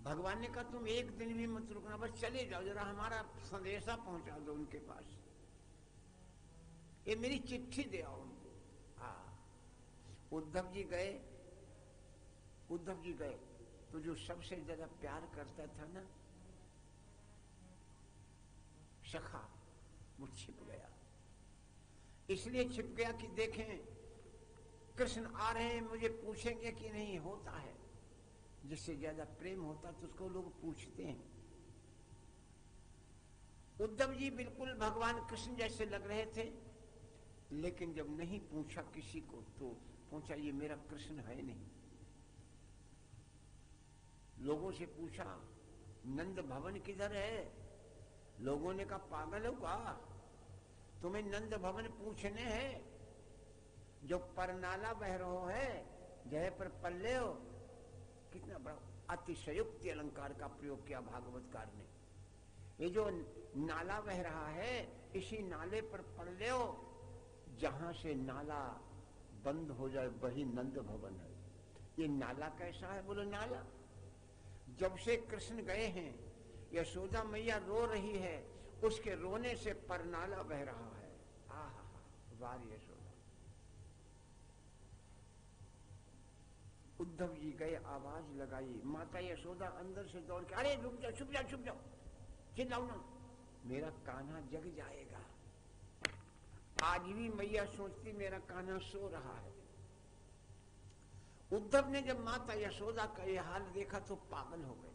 भगवान ने कहा, तुम एक दिन भी मत रुकना, बस चले जाओ, जरा हमारा संदेशा पहुंचा दो उनके पास, ये मेरी चिट्ठी दे आओ उनको। उद्धव जी गए। उद्धव जी गए तो जो सबसे ज्यादा प्यार करता था ना, सखा, वो छिप गया। इसलिए छिप गया कि देखें कृष्ण आ रहे हैं, मुझे पूछेंगे कि नहीं। होता है जिससे ज्यादा प्रेम होता तो उसको लोग पूछते हैं। उद्धव जी बिल्कुल भगवान कृष्ण जैसे लग रहे थे, लेकिन जब नहीं पूछा किसी को तो पूछा, ये मेरा कृष्ण है नहीं। लोगों से पूछा, नंद भवन किधर है? लोगों ने कहा, पागल हो का, तुम्हें नंद भवन पूछने हैं? जो परनाला बह रहो है, जय पर पल्ले हो। कितना बड़ा अतिशयोक्ति अलंकार का प्रयोग किया भागवतकार ने। ये जो नाला बह रहा है, इसी नाले पर पल्ले हो, जहां से नाला बंद हो जाए वही नंद भवन है। ये नाला कैसा है? बोलो नाला, जब से कृष्ण गए हैं, यशोदा मैया रो रही है, उसके रोने से परनाला बह रहा है। आहा, वार यशोदा। उद्धव जी गए, आवाज लगाई, माता यशोदा अंदर से दौड़ के, अरे रुक जाओ, छुप जाओ, छुप जाओ, चिल्लाओ ना, मेरा कान्हा जग जाएगा। आज भी मैया सोचती मेरा कान्हा सो रहा है। उद्धव ने जब माता यशोदा का यह हाल देखा तो पागल हो गए।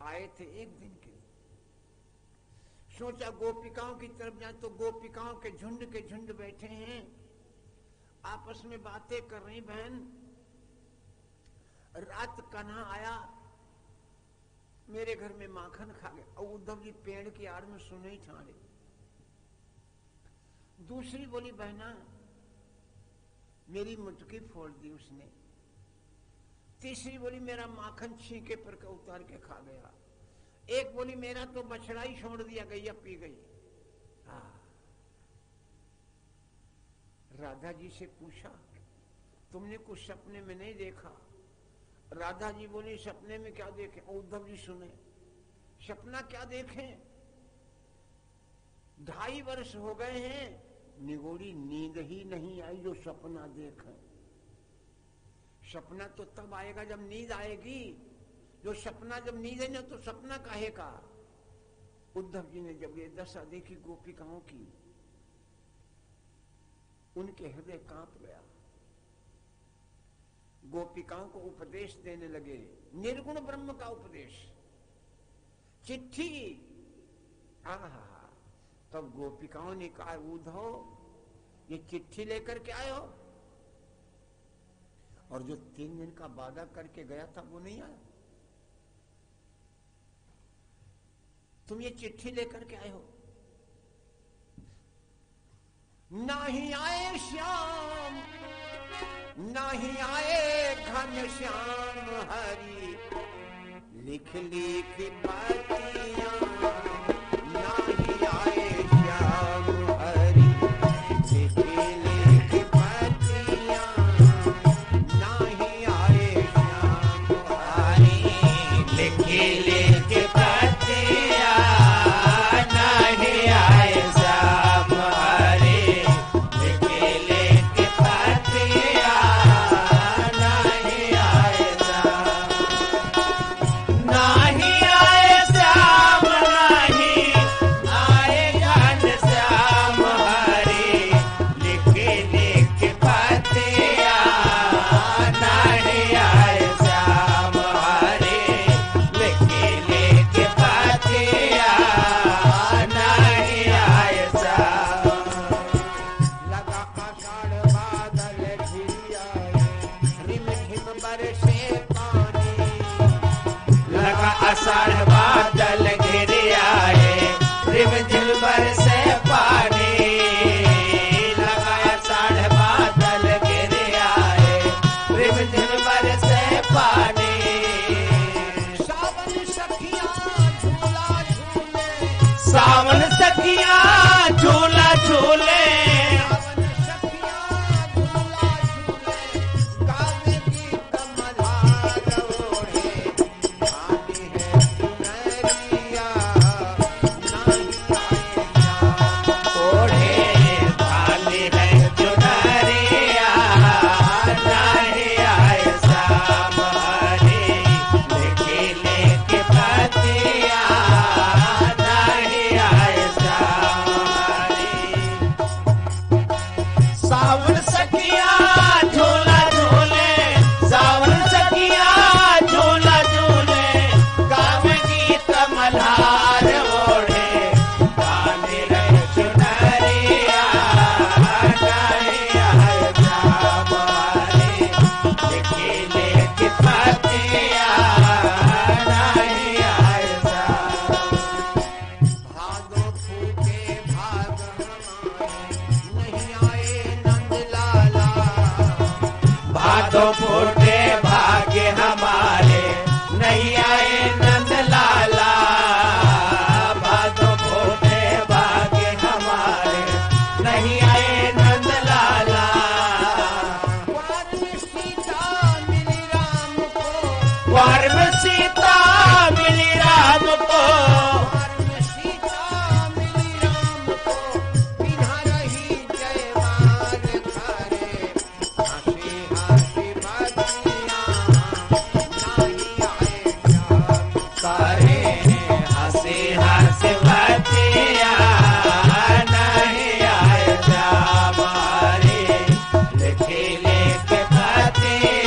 आए थे एक दिन के लिए, सोचा गोपिकाओं की तरफ जाए तो गोपिकाओं के झुंड बैठे हैं, आपस में बातें कर रही। बहन रात कान्हा आया, मेरे घर में माखन खा गया। और उद्धव जी पेड़ की आड़ में सुने ही ठाणे। दूसरी बोली बहना मेरी मुटकी फोड़ दी उसने। तीसरी बोली मेरा माखन छींके पर उतार के खा गया। एक बोली मेरा तो बछड़ा ही छोड़ दिया, गैया पी गई। राधा जी से पूछा तुमने कुछ सपने में नहीं देखा? राधा जी बोली सपने में क्या देखे? उद्धव जी सुने सपना क्या देखें, 2.5 वर्ष हो गए हैं, निगोड़ी नींद ही नहीं आई जो सपना देखें। सपना तो तब आएगा जब नींद आएगी, जो सपना जब नींद है ना तो सपना काहे का? उद्धव जी ने जब ये दशा देखी गोपिकाओं की, उनके हृदय कांप गया। गोपिकाओं को उपदेश देने लगे, निर्गुण ब्रह्म का उपदेश। चिट्ठी तब गोपिकाओं ने कहा उद्धव ये चिट्ठी लेकर के आए हो, और जो 3 दिन का वादा करके गया था वो नहीं आया। तुम ये चिट्ठी लेकर के आए हो। नहीं आए श्याम, नहीं आए घन श्याम हरि, लिख लिख बातियां। नहीं आए श्याम हरि, लिख लिख बातियां। नहीं आए श्याम हरि, लिख लिख बातियां। नहीं आए श्याम हरि, लिख लिख बातियां। नहीं आए श्याम, नहीं आए श्याम, नहीं आए घन श्याम हरि, लिख लिख बातियां। नहीं आए श्याम हरि, लिख लिख बातियां। नहीं आए श्याम, लगा आषाढ़ बादल घिर आए, रिम झिम बरसे पानी। लगा आषाढ़ बादल घिर आए, रिम झिम बरसे पानी। लगा आषाढ़ बादल घिर आए, रिम झिम बरसे पानी। सावन सखियां झूला झूले, सावन सखियां झूला झूले। सावन सखियां झूला झूले, गावे गीत मल्हार ओढ़े। आनी है सुनरिया, नहीं आए श्याम। ओढ़े थाली है चुनरिया। नहीं आए श्याम हरि, लिख लिख बातियां। नहीं आए श्याम हरि, सावन सखियां झूला झूले। सावन सखियां झूला झूले, गावे गीत मल्हार ओढ़े। गाने रहे चुनरिया। नहीं आए श्याम हरि, लिख लिख बातियां। नहीं आए श्याम, भादो फूटे भाग हमारे, नहीं आए नंद लाला। भादो फूटे भाग्य हमारे, नहीं आए नंद लाला। भादो फूटे भाग्य हमारे, नहीं आए नंद लाला। वार में सीता मिली राम को, वार में सीता मिली राम को। वार में सीता मिली राम को, बिना रही जयमाल करे। हंसी हंसी बातियां, नहीं आए श्याम। करे हंसी हंसी बातियां। नहीं आए श्याम हरि, लिख लिख बातियां।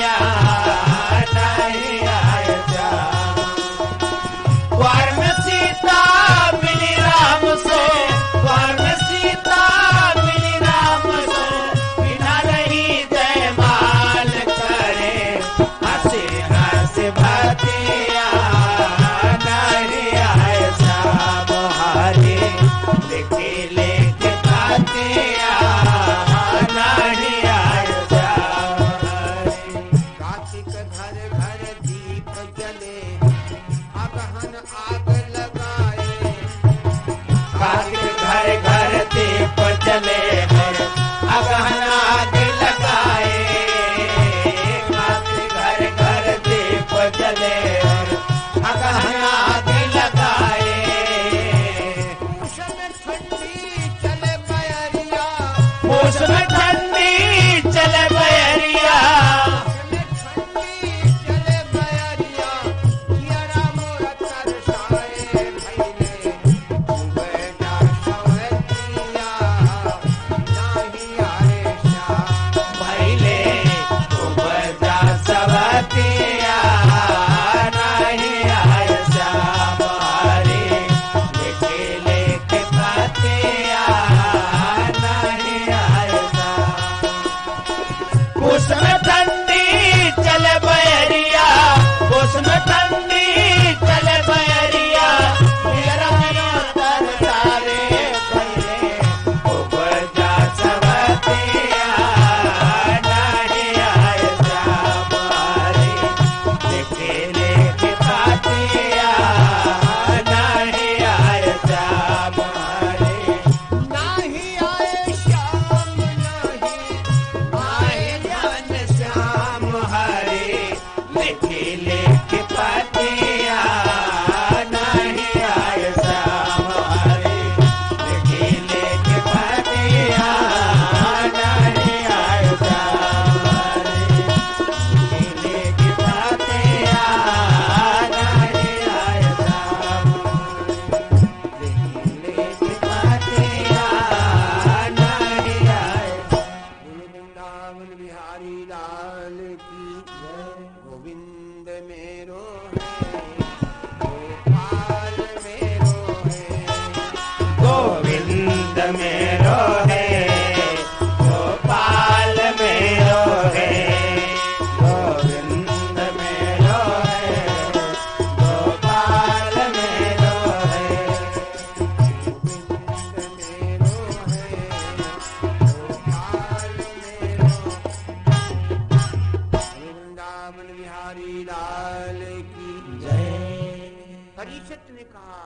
परीक्षित ने कहा,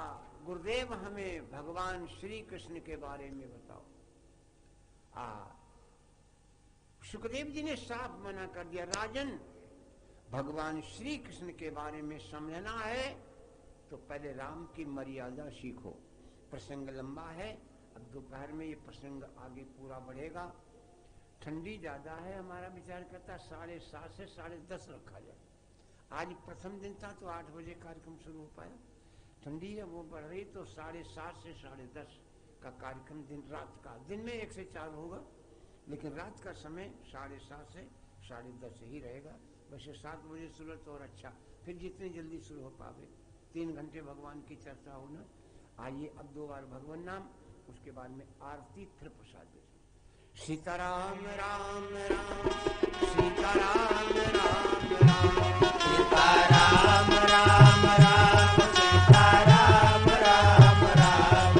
गुरुदेव हमें भगवान श्री कृष्ण के बारे में बताओ। सुखदेव जी ने साफ मना कर दिया, राजन भगवान श्री कृष्ण के बारे में समझना है तो पहले राम की मर्यादा सीखो। प्रसंग लंबा है, अब दोपहर में ये प्रसंग आगे पूरा बढ़ेगा। ठंडी ज्यादा है, हमारा विचार करता 7:30 से 10:30 रखा जाए। आज प्रथम दिन था तो 8 बजे कार्यक्रम शुरू हो पाया। ठंडी है वो बढ़ रही तो 7:30 से 10:30 का कार्यक्रम दिन रात का, दिन में 1 से 4 होगा, लेकिन रात का समय 7:30 से 10:30 ही रहेगा। वैसे 7 बजे शुरू तो और अच्छा, फिर जितनी जल्दी शुरू हो पावे। 3 घंटे भगवान की चर्चा होना। आइए अब 2 बार भगवान नाम, उसके बाद में आरती, फिर प्रसाद। सीताराम राम राम सीताराम राम राम सीताराम राम राम सीताराम राम राम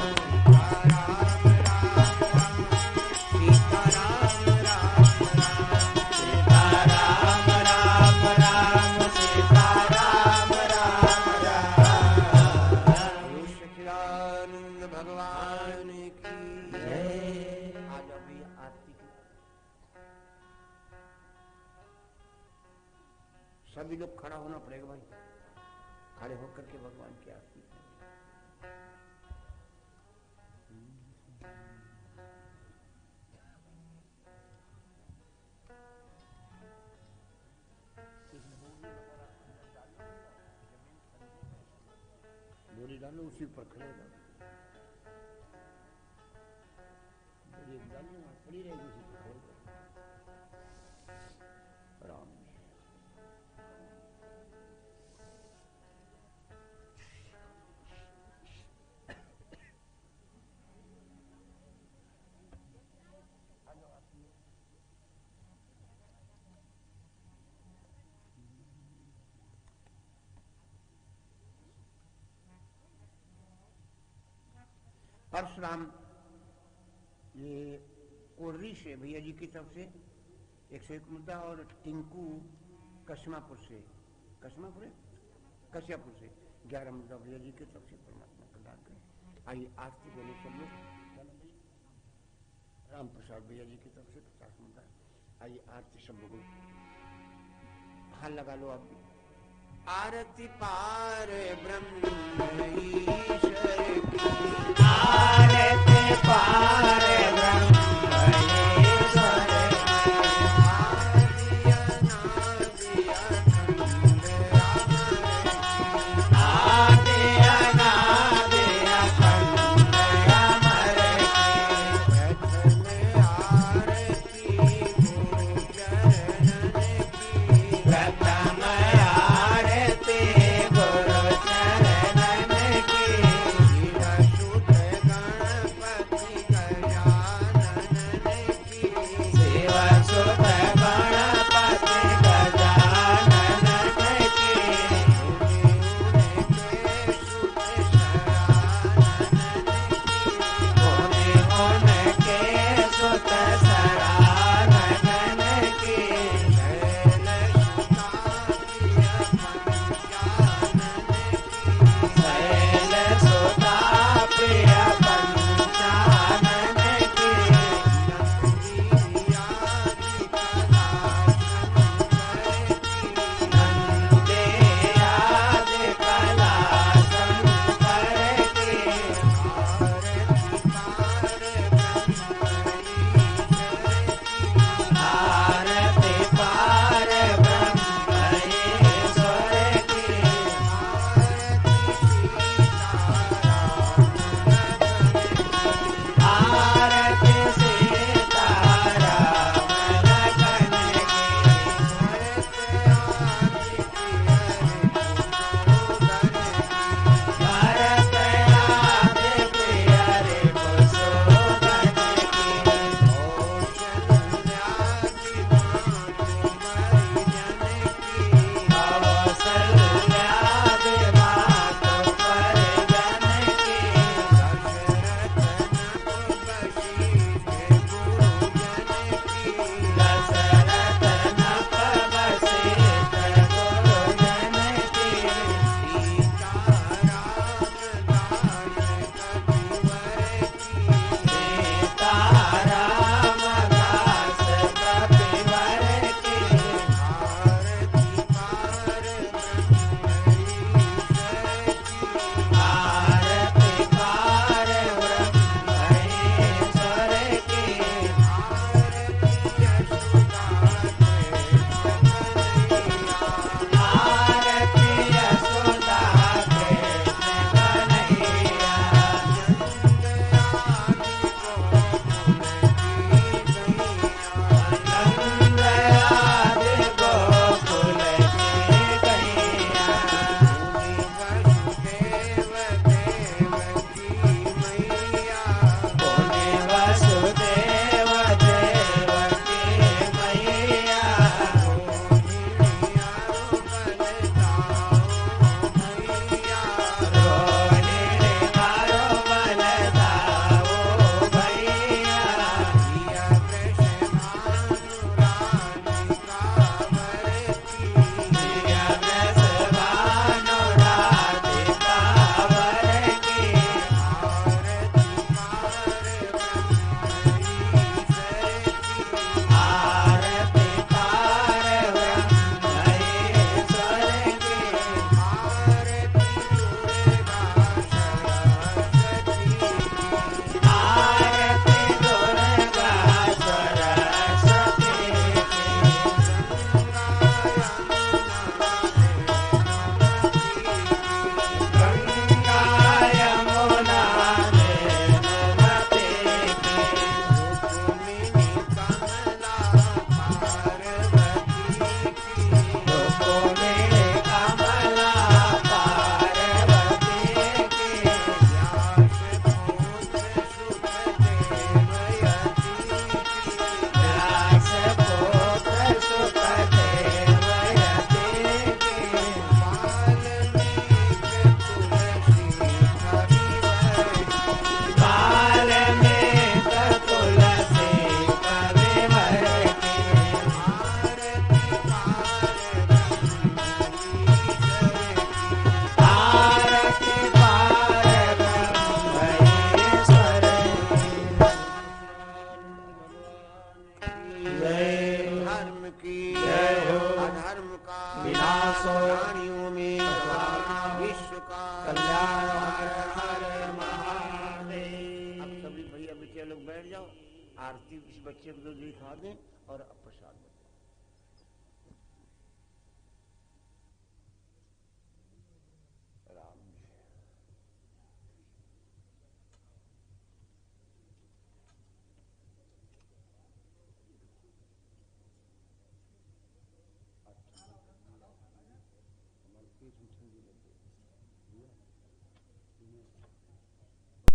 सीताराम राम राम सीताराम राम राम सीताराम राम राम। सच्चिदानंद भगवान की जय। आज अभी आरती की सभी लोग खड़ा होना पड़ेगा भाई, खड़े होकर के भगवान की आरती करेंगे। बोरी डालो, उसी पर खड़े हो जाओ। बोरी डालो, खड़ी रहेगी, उसी पर खड़े हो जाओ। राम परशुराम, ये कोर्री से भैया जी की तरफ से 101 मुद्दा, और टिंकू कस्मापुर से, कस्मापुर है कश्यापुर से 11 मुद्दा भैया जी की तरफ से परमात्मा प्रदान करें। आइए आरती बोले सब लोग। राम प्रसाद भैया जी की तरफ से 50 मुद्दा। आइए आरती सब लोग हाथ लगा लो आप भी। आरती पार ब्रह्म ईश्वर की, आरती पार ब्रह्म ईश्वर आदि अनादि अखंड अमर प्रथम आरती गुरु चरणन की। विश्व का कल्याण। हर हर महादेव। अब सभी भैया बच्चे लोग बैठ जाओ, आरती इस बच्चे को दिखा दें और अब प्रसाद।